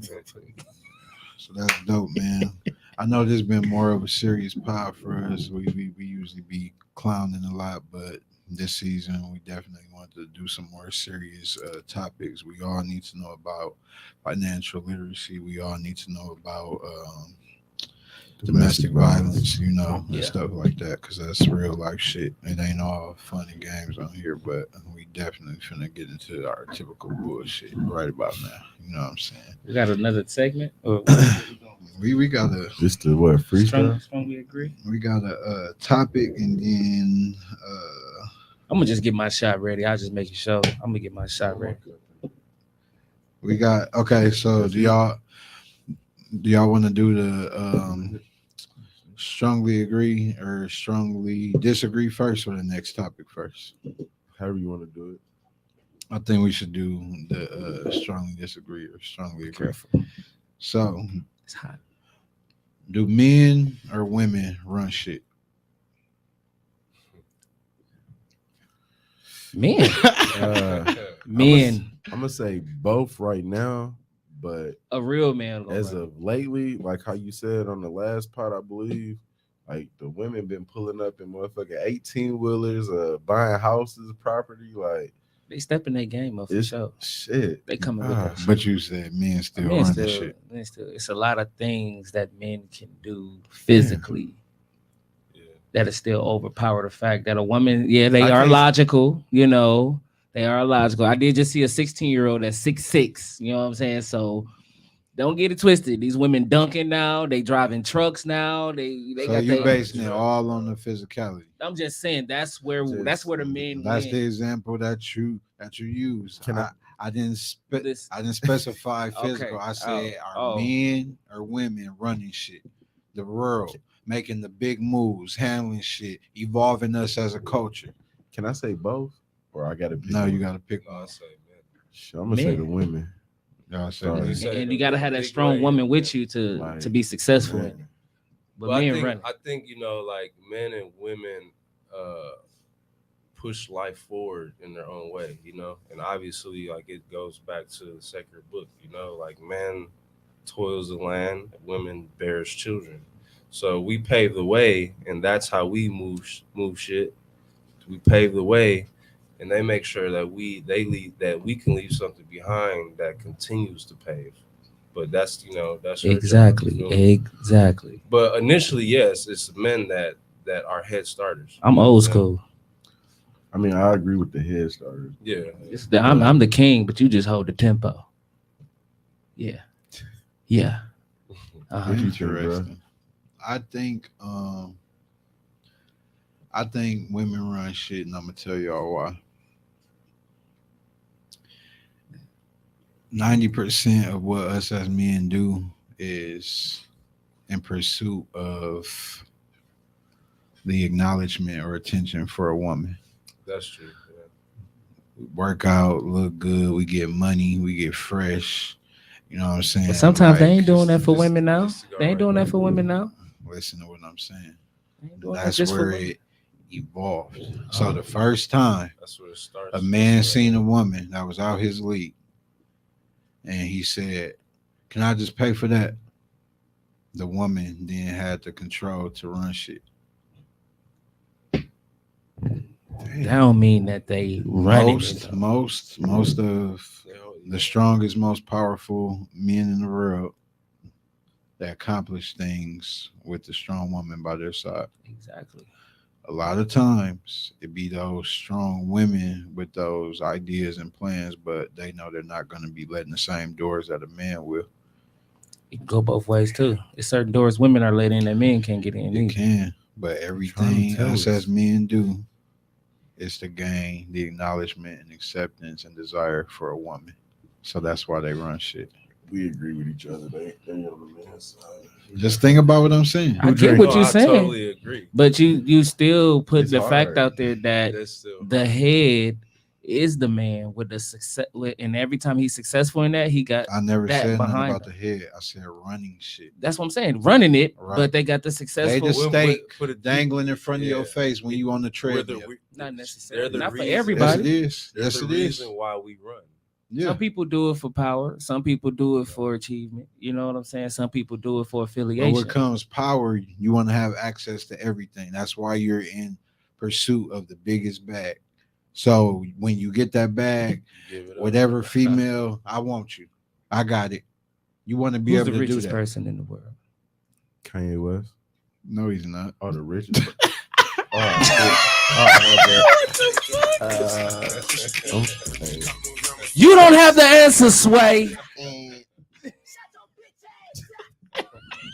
So that's dope, man. I know this has been more of a serious pod for us. We usually be clowning a lot, but this season we definitely want to do some more serious topics. We all need to know about financial literacy. We all need to know about domestic violence, you know, and Yeah. stuff like that, because that's real life shit. It ain't all fun and games on here, but we definitely finna get into our typical bullshit right about now. You know what I'm saying? We got another segment. Or We got a This the what freestyle? strongly agree. we got a topic, and then I'm gonna just get my shot ready. I'll just make it show. I'm gonna get my shot ready. we got okay. So do y'all want to do the strongly agree or strongly disagree first, or the next topic first? However you want to do it. I think we should do the strongly disagree or strongly agree. Careful. So, It's hot. do men or women run shit? Men. Men. I'm gonna say both right now, but A real man. gonna as run. of lately, like how you said on the last part, I believe, Like the women been pulling up in motherfucking 18 wheelers, buying houses, property. Like They stepping their game up for it's sure. shit. They coming with that Gosh. shit. But you said men I still running shit. it's a lot of things that men can do Yeah. physically Yeah. that is still overpower the fact that a woman, yeah, they I are can't- logical, they are logical. I did just see a 16-year-old that's 6'6", you know what I'm saying? So don't get it twisted. These women dunking now, they driving trucks now, they So got you they basing it all on the physicality. I'm just saying that's Just- where the men That's win. the example that you use. Can I- I didn't This I didn't specify okay. physical. I said are Oh. men or women running shit, the world, making the big moves, handling shit, evolving us as a culture. Can I say both, or I gotta pick? No, one? you got to pick No, I one. say, man. Shit, I'm gonna say Men. the women. Y'all say Sorry. women. say And the- you gotta the have that big strong way, woman yeah. with you to Like, be successful in it. man. But Well, men I running. think like men and women push life forward in their own way, and obviously like it goes back to the sacred book, like man toils the land, women bears children. So we pave the way, and that's how we move shit. We pave the way, and they make sure that they leave that we can leave something behind that continues to pave. But that's her job, Exactly. you feel me? Exactly. But initially, yes, it's men that are head starters. I'm You know what old saying? school. I mean, I agree with the head starters. Yeah. I'm the king, but you just hold the tempo. Yeah. Yeah. Uh-huh. What you think, bro? Interesting. I think women run shit, and I'm gonna tell y'all why. 90% of what us as men do is in pursuit of the acknowledgement or attention for a woman. That's true. Yeah. We work out, look good, we get money, we get fresh. You know what I'm saying? But sometimes they Like, ain't doing that for just- women now. just to go They ain't right doing that back. for women now. listen to what I'm saying. They ain't doing that That's just for where women. it evolved. So the first time That's where it starts. a man seen a woman that was out his league, and he said, "Can I just pay for that?" The woman then had the control to run shit. That don't mean that they running it. though. Most of the strongest, most powerful men in the world that accomplish things with the strong woman by their side. Exactly. A lot of times it be those strong women with those ideas and plans, but they know they're not going to be letting the same doors that a man will. It can go both ways too. It's certain doors women are let in that men can't get in It either. can, but everything tell us us. as men do is to gain the acknowledgement and acceptance and desire for a woman. So that's why they run shit. We agree with each other. They on the man's side. Just think about what I'm saying. I get drink? what No, you're I saying, totally agree. but you still put It's the fact hard. out there that That's still the head is the man with the success, and every time he's successful in that, he got. I never that said nothing behind about them. the head. I said running shit. That's what I'm saying, running it, Right. but they got the They successful. just When- steak put it dangling in front of your Yeah. face when you on the We're treadmill. Not necessarily. They're the Not for reason- Yes, everybody. it is. They're Yes, the it is. reason why we run. Yeah. Some people do it for power. Some people do it for achievement. You know what I'm saying? Some people do it for But affiliation. what comes power, you want to have access to everything. That's why you're in pursuit of the biggest bag. So when you get that bag, You give it up. whatever female, I want you. I got it. You want to be Who's the able to do richest that. person in the world? Kanye West. No, he's not. Oh, the richest. Okay. You don't have the answer, Sway.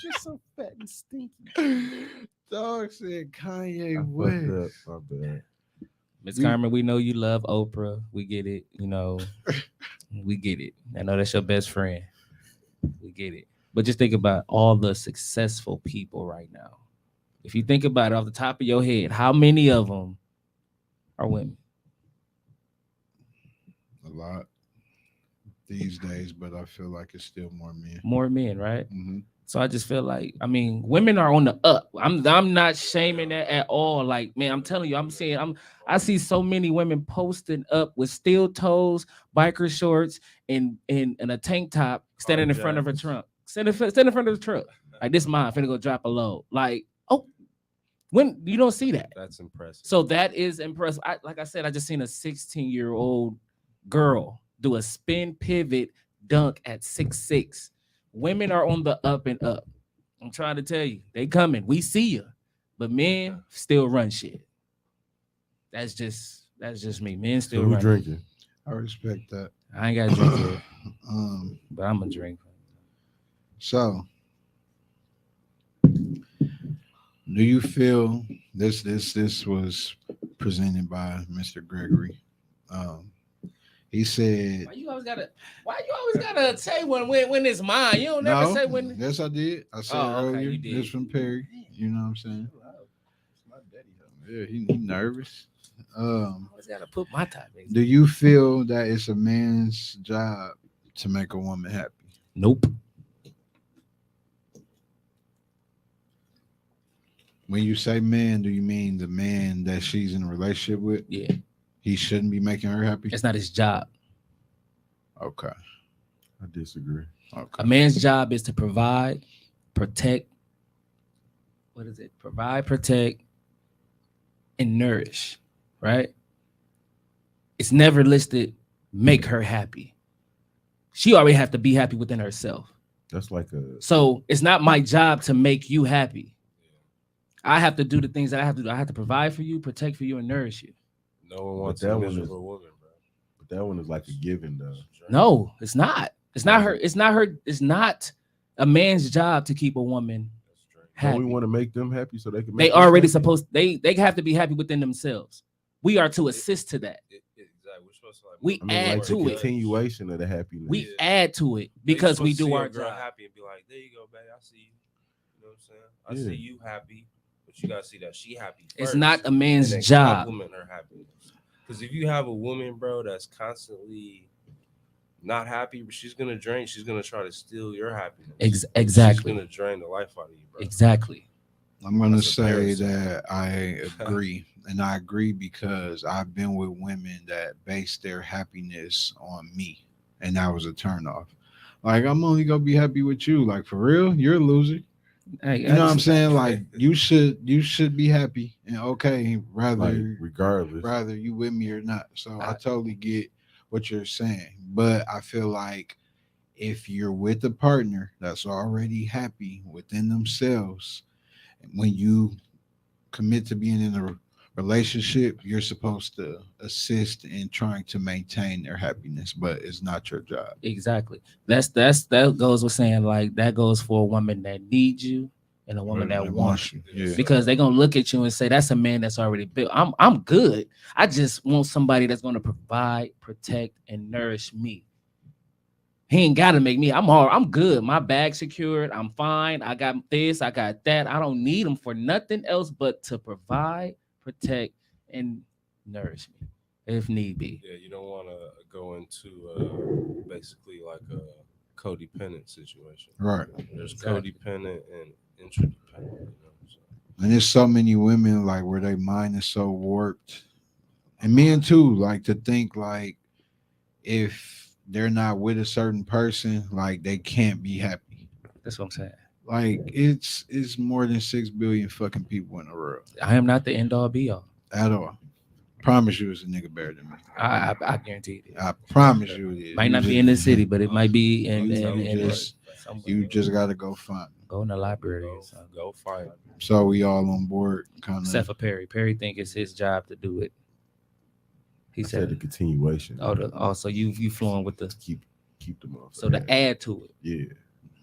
Just so fat and stinky. Dog said Kanye I West. fucked up. My bad. Miss Carmen, we know you love Oprah. We get it. We get it. I know that's your best friend. We get it. But just think about all the successful people right now. If you think about it off the top of your head, how many of them are women? A lot these days, but I feel like it's still more men. More men, right? Mm-hmm. So I just feel like, women are on the up. I'm not shaming that at all. Like, man, I'm telling you, I see so many women posting up with steel toes, biker shorts, and a tank top, standing in front of a trunk. Standing in front of the truck. Like, this mine finna go drop a load. Like, oh, When you don't see that. That's impressive. So that is impressive. Like I said, I just seen a 16-year-old girl do a spin pivot dunk at 6'6". Women are on the up and up. I'm trying to tell you, they coming. We see you, but men still run shit. That's just me. Men So still who run. drinking? I respect that. I ain't got to drink it, Um, but I'm gonna drink. so do you feel this was presented by Mr. Gregory? Um, he said, Why you always gotta say when it's mine? You don't never "No, say when. yes, I did. I said Oh, okay, earlier. you did. This from Perry. You know what I'm saying? Yeah, he nervous. I always gotta put my topic. Do you feel that it's a man's job to make a woman happy? Nope. When you say man, do you mean the man that she's in a relationship with? Yeah, He shouldn't be making her happy. it's not his job. Okay. I disagree. Okay. A man's job is to provide, protect. What is it? Provide, protect, and nourish. Right? It's never listed. Make her happy. She already have to be happy within herself. That's like a So it's not my job to make you happy. I have to do the things that I have to do. I have to provide for you, protect for you, and nourish you. No one wants that a one is- miserable woman, bro. but that one is like a given though. No, it's not. It's not her. It's not her. It's not a man's job to keep a woman Don't happy. we want to make them happy so they can They make us already happy? supposed. They have to be happy within themselves. We are to assist to that. Exactly. We're supposed to like. We I mean, add like the to it. continuation of the happiness. We Yeah. add to it They because we supposed to do see our a girl job. happy and be like, "There you go, babe. I see you." You know what I'm saying? I Yeah. see you happy, but you gotta see that she happy. It's first, not a and man's then job. compliment her happiness. Because if you have a woman, bro, that's constantly not happy, but she's gonna drain. She's gonna try to steal your happiness. Exactly. She's gonna drain the life out of you, bro. Exactly. I'm gonna That's a say parasite. that I agree. And I agree because I've been with women that base their happiness on me. And that was a turnoff. Like, I'm only gonna be happy with you. Like, for real, you're a loser. Hey, You know what I'm saying? Like, you should be happy and okay, like rather regardless. you with me or not. So I I- totally get what you're saying. But I feel like if you're with a partner that's already happy within themselves, when you commit to being in a relationship, you're supposed to assist in trying to maintain their happiness, but it's not your job. Exactly. That goes with saying like that goes for a woman that needs you and a woman that wants you. Yeah. Because they're gonna look at you and say that's a man that's already built. I'm good. I just want somebody that's gonna provide, protect, and nourish me. He ain't gotta make me. I'm good. My bag secured. I'm fine. I got this. I got that. I don't need him for nothing else but to provide, protect, and nourish me if need be. Yeah, you don't want to go into basically like a codependent situation. Right. There's Exactly. codependent and interdependent. You know, so. And there's so many women like where their mind is so warped. And men too, like to think like if they're not with a certain person, like they can't be happy. That's what I'm saying. Like it's more than 6 billion fucking people in the world. I am not the end all be all. At all. Promise you it's a nigga better than me. I guarantee it. I promise you it is. Might You not be just- in the city, but it might be in You just- somewhere. You just gotta go find them. Go in the library or Go, something. go find. So we all on board kind Except of. for Perry. Perry think it's his job to do it. He I said the said, continuation. so you flowing with the Keep them off. so to add to it. Yeah,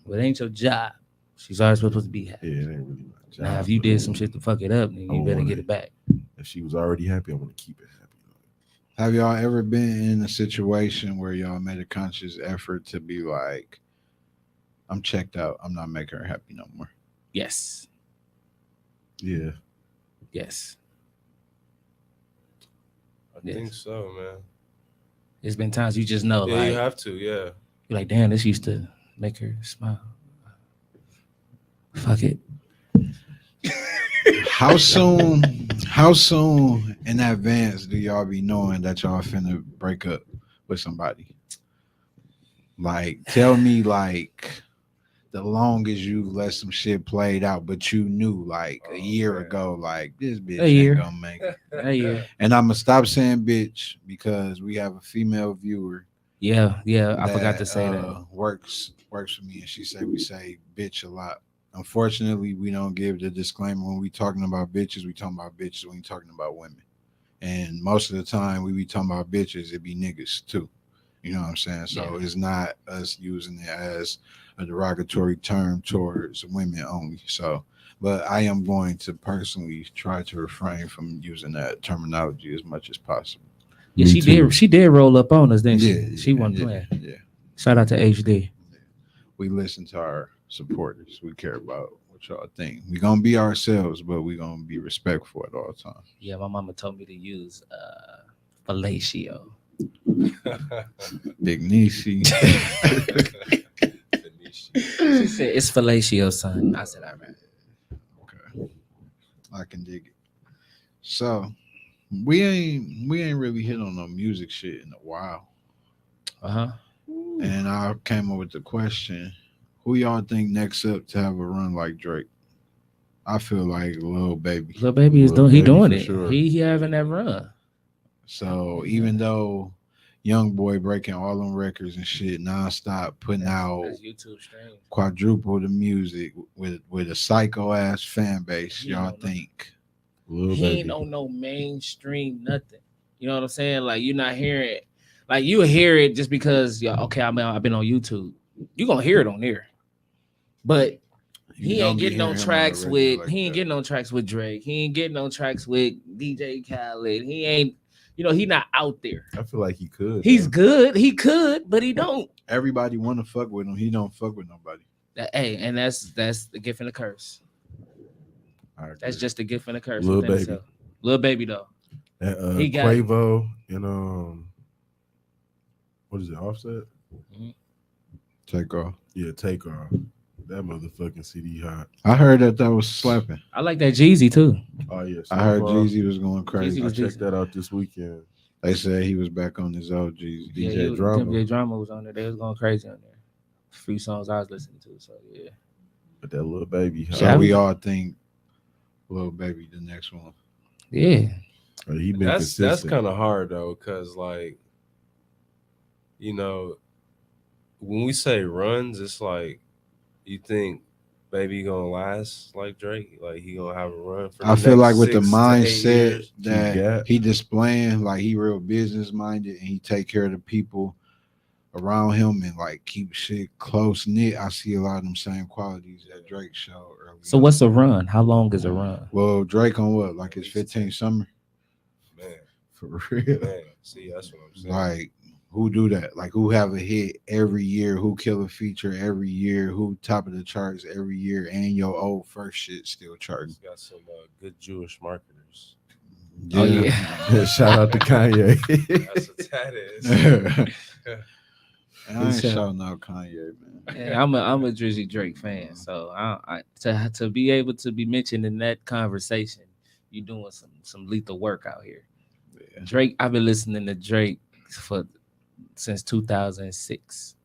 But it ain't your job. She's always supposed to be happy. yeah, it ain't really my job. Now, if you did some shit to fuck it up, then you I better wanna- get it back. If she was already happy, I want to keep it happy. Have y'all ever been in a situation where y'all made a conscious effort to be like, I'm checked out. I'm not making her happy no more. Yes. Yeah, Yes. I Yes. think so, man. There's been times you just know, Yeah, like, you have to. Yeah. you're like, damn, this used to make her smile. Fuck it. How soon in advance do y'all be knowing that y'all finna break up with somebody? Like, tell me like the longest you let some shit played out, but you knew like a Oh, year man. ago, like this A bitch year. ain't gonna make it. That year. And I'm gonna stop saying bitch because we have a female viewer Yeah. I forgot to that say that. works for me, and she say we say bitch a lot. Unfortunately, we don't give the disclaimer when we talking about bitches. We talking about bitches when we talking about women, and most of the time we be talking about bitches, it be niggas too. You know what I'm saying? So Yeah. it's not us using it as a derogatory term towards women only. So, but I am going to personally try to refrain from using that terminology as much as possible. Yeah, Me she too. did. She did roll up on us, didn't Yeah, she? She wasn't yeah, playing. yeah. Shout out to HD. We listen to our supporters. We care about what y'all think. We gonna be ourselves, but we gonna be respectful at all times. Yeah, my mama told me to use fellatio. Big Nisi. She said it's fellatio, son. I said, all right. Okay, I can dig it. So we ain't really hit on no music shit in a while. Uh-huh. And I came up with the question: who y'all think next up to have a run like Drake? I feel like Lil Baby. Little baby is Lil doing he Baby doing for it. sure. He having that run. So even though Young Boy breaking all them records and shit nonstop, putting out That's YouTube streams. quadruple the music with a psycho ass fan base, He y'all don't know. think? Lil He ain't Baby. on no mainstream nothing. You know what I'm saying? Like you're not hearing it. Like you hear it just because okay, I've been on YouTube. You gonna hear it on there. But You he don't ain't be getting on hearing him on the tracks regular with like he ain't that. getting on tracks with Drake. He ain't getting on tracks with DJ Khaled. He ain't, he not out there. I feel like he could. He's though. good. He could, but he don't. Everybody want to fuck with him. He don't fuck with nobody. Hey, and that's the gift and the curse. I agree. That's just the gift and the curse Lil within Baby. itself. Little baby though. And, He got it. Quavo and what is it? Offset? Take off. Yeah, Take Off. That motherfucking CD hot. I heard that was slapping. I like that Jeezy too. Oh yeah, I heard Snowfall. Jeezy was going crazy. Jeezy I was checked decent. that out this weekend. They said he was back on his old Jeezy. DJ Drama. DJ Drama was on there. They was going crazy on there. Few songs I was listening to. So yeah. But that Little Baby hot. So Yeah, we all think Lil Baby the next one. Yeah. He been That's consistent. kind of hard though, cause like, when we say runs, it's like you think Baby gonna last like Drake, like he gonna have a run for. I The feel next like with the 6 to 8 mindset years. that got. he displaying, like he real business minded and he take care of the people around him and like keep shit close knit. I see a lot of them same qualities that Drake showed early. So on. what's a run? How long is a run? Well, Drake on what? Like his 15th summer? Man, For real. man, see, that's what I'm saying. Like who do that? Like who have a hit every year? Who kill a feature every year? Who top of the charts every year? And your old first shit still charting. He's got some good Jewish marketers. Oh yeah. Shout out to Kanye. That's what that is. And I ain't Shout- shouting out Kanye, man. Yeah, I'm a Drizzy Drake fan, so to be able to be mentioned in that conversation, you doing some lethal work out here. Yeah. Drake, I've been listening to Drake since 2006.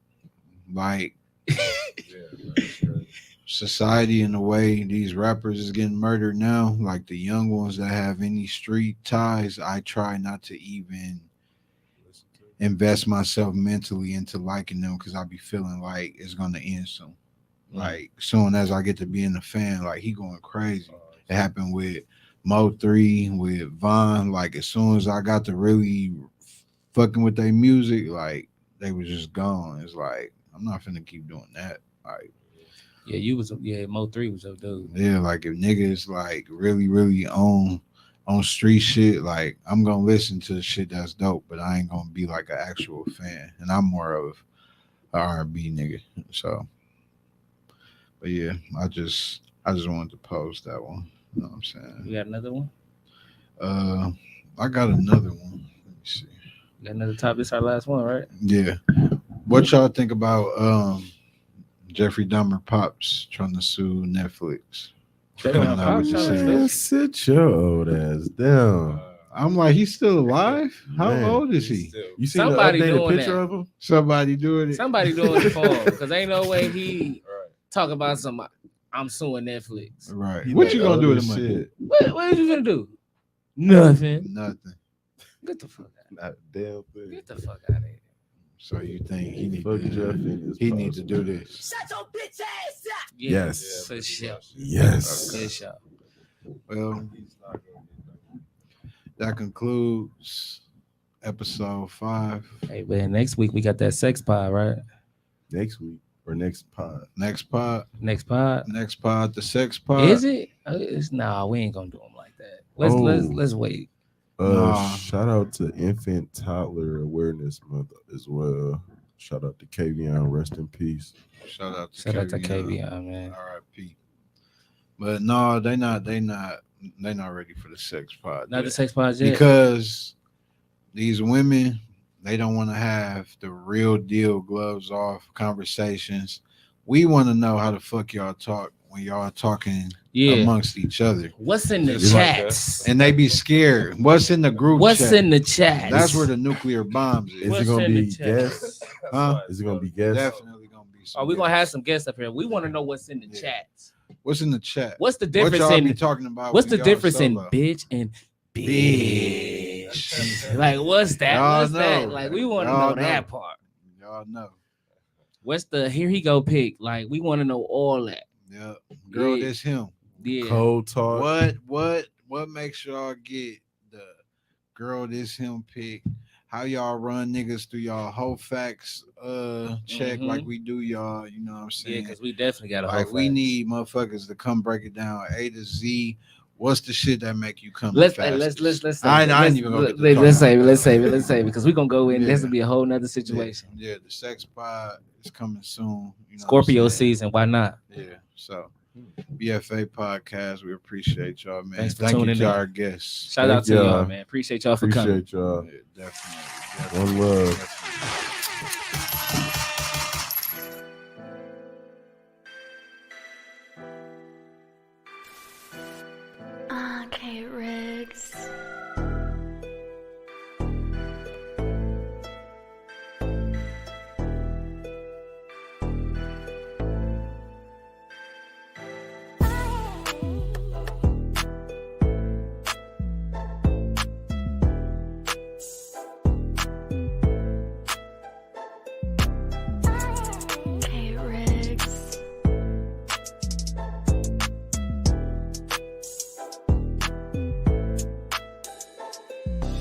Like Yeah, that's right. society and the way these rappers is getting murdered now, like the young ones that have any street ties, I try not to even Listen to it. invest myself mentally into liking them because I be feeling like it's gonna end soon. Mm. Like soon as I get to being a fan, like he going crazy. Uh, It happened with Mo3, with Von. Like as soon as I got to really fucking with their music, like they was just gone. It's like I'm not finna keep doing that. Like Yeah, Mo3 was your dude. yeah, like if niggas like really on street shit, like I'm gonna listen to shit that's dope, but I ain't gonna be like an actual fan. And I'm more of a R&B nigga. So, but yeah, I just wanted to post that one. You know what I'm saying? You got another one? I got another one. Let me see. You got another top? This our last one, right? Yeah. What y'all think about Jeffrey Dahmer pops trying to sue Netflix? Jeffrey Coming Dahmer out Pops with the trying to series. Man, sit your old ass down. I'm like, he's still alive? How Man, old is he's he? still- You seen Somebody the updated doing picture that. of him? Somebody doing it. Somebody doing it for him because ain't no way he Right. talk about some. I'm suing Netflix. Right. He What like, you gonna oh, do with this the money? shit. What are you gonna do? Nothing. Nothing. Get the fuck out. Not a damn thing. Get the fuck out of here. So you think he need Fuck to? Jeff and his He need to boss. do this. Yeah, Yes. for sure. Yes. For sure. Well, that concludes episode 5. Hey, man, next week we got that sex pod, right? Next week or next pod. Next pod, Next pod. the sex pod. Is it? Nah, we ain't gonna do them like that. Let's wait. Nah. Shout out to Infant Toddler Awareness Month as well. Shout out to KVN, rest in peace. Shout out to Shout out to KVN. KBI, man. R.I.P. But no, they not ready for the sex pod Not the yet. sex pod yet. Because these women, they don't want to have the real deal gloves off conversations. We want to know how the fuck y'all talk when y'all talking Yeah. amongst each other. What's in the Just like chats? And they be scared. What's in the group What's chat? in the chats? That's where the nuclear bombs Is is. What's it gonna in the be chat? guests? Huh? Is it gonna be guests? Definitely gonna be some Oh, we're gonna guests. have some guests up here. We want to know what's in the Yeah. chats. What's in the chat? What's the What difference y'all be in talking about? what's when the y'all difference in solo? bitch and bitch? Bitch. Like, what's that? Y'all What's that? know. Like, we want to Y'all know that know. part. Y'all know. What's the here he go pick? Like, we want to know all that. Yeah. Girl, Yeah. this him. Yeah. Cold talk. What makes y'all get the girl this him pick? How y'all run niggas through y'all whole facts check Mhm. like we do y'all, you know what I'm Yeah, saying? because we definitely got a Like whole we facts. need motherfuckers to come break it down A to Z. What's the shit that make you come Let's fast? let's save I it. ain't even gonna get to let's talking save it. about Let's that. save it because we're gonna go in. This Yeah. will be a whole nother situation. Yeah, the sex pod is coming soon. You know what I'm Scorpio saying? season. Why not? Yeah. So BFA podcast, we appreciate y'all, man. Thanks for Thank you tuning to in. our guests. Shout out to Thank y'all, y'all. man. Appreciate y'all for coming. Appreciate y'all. Yeah, definitely. One love. Definitely.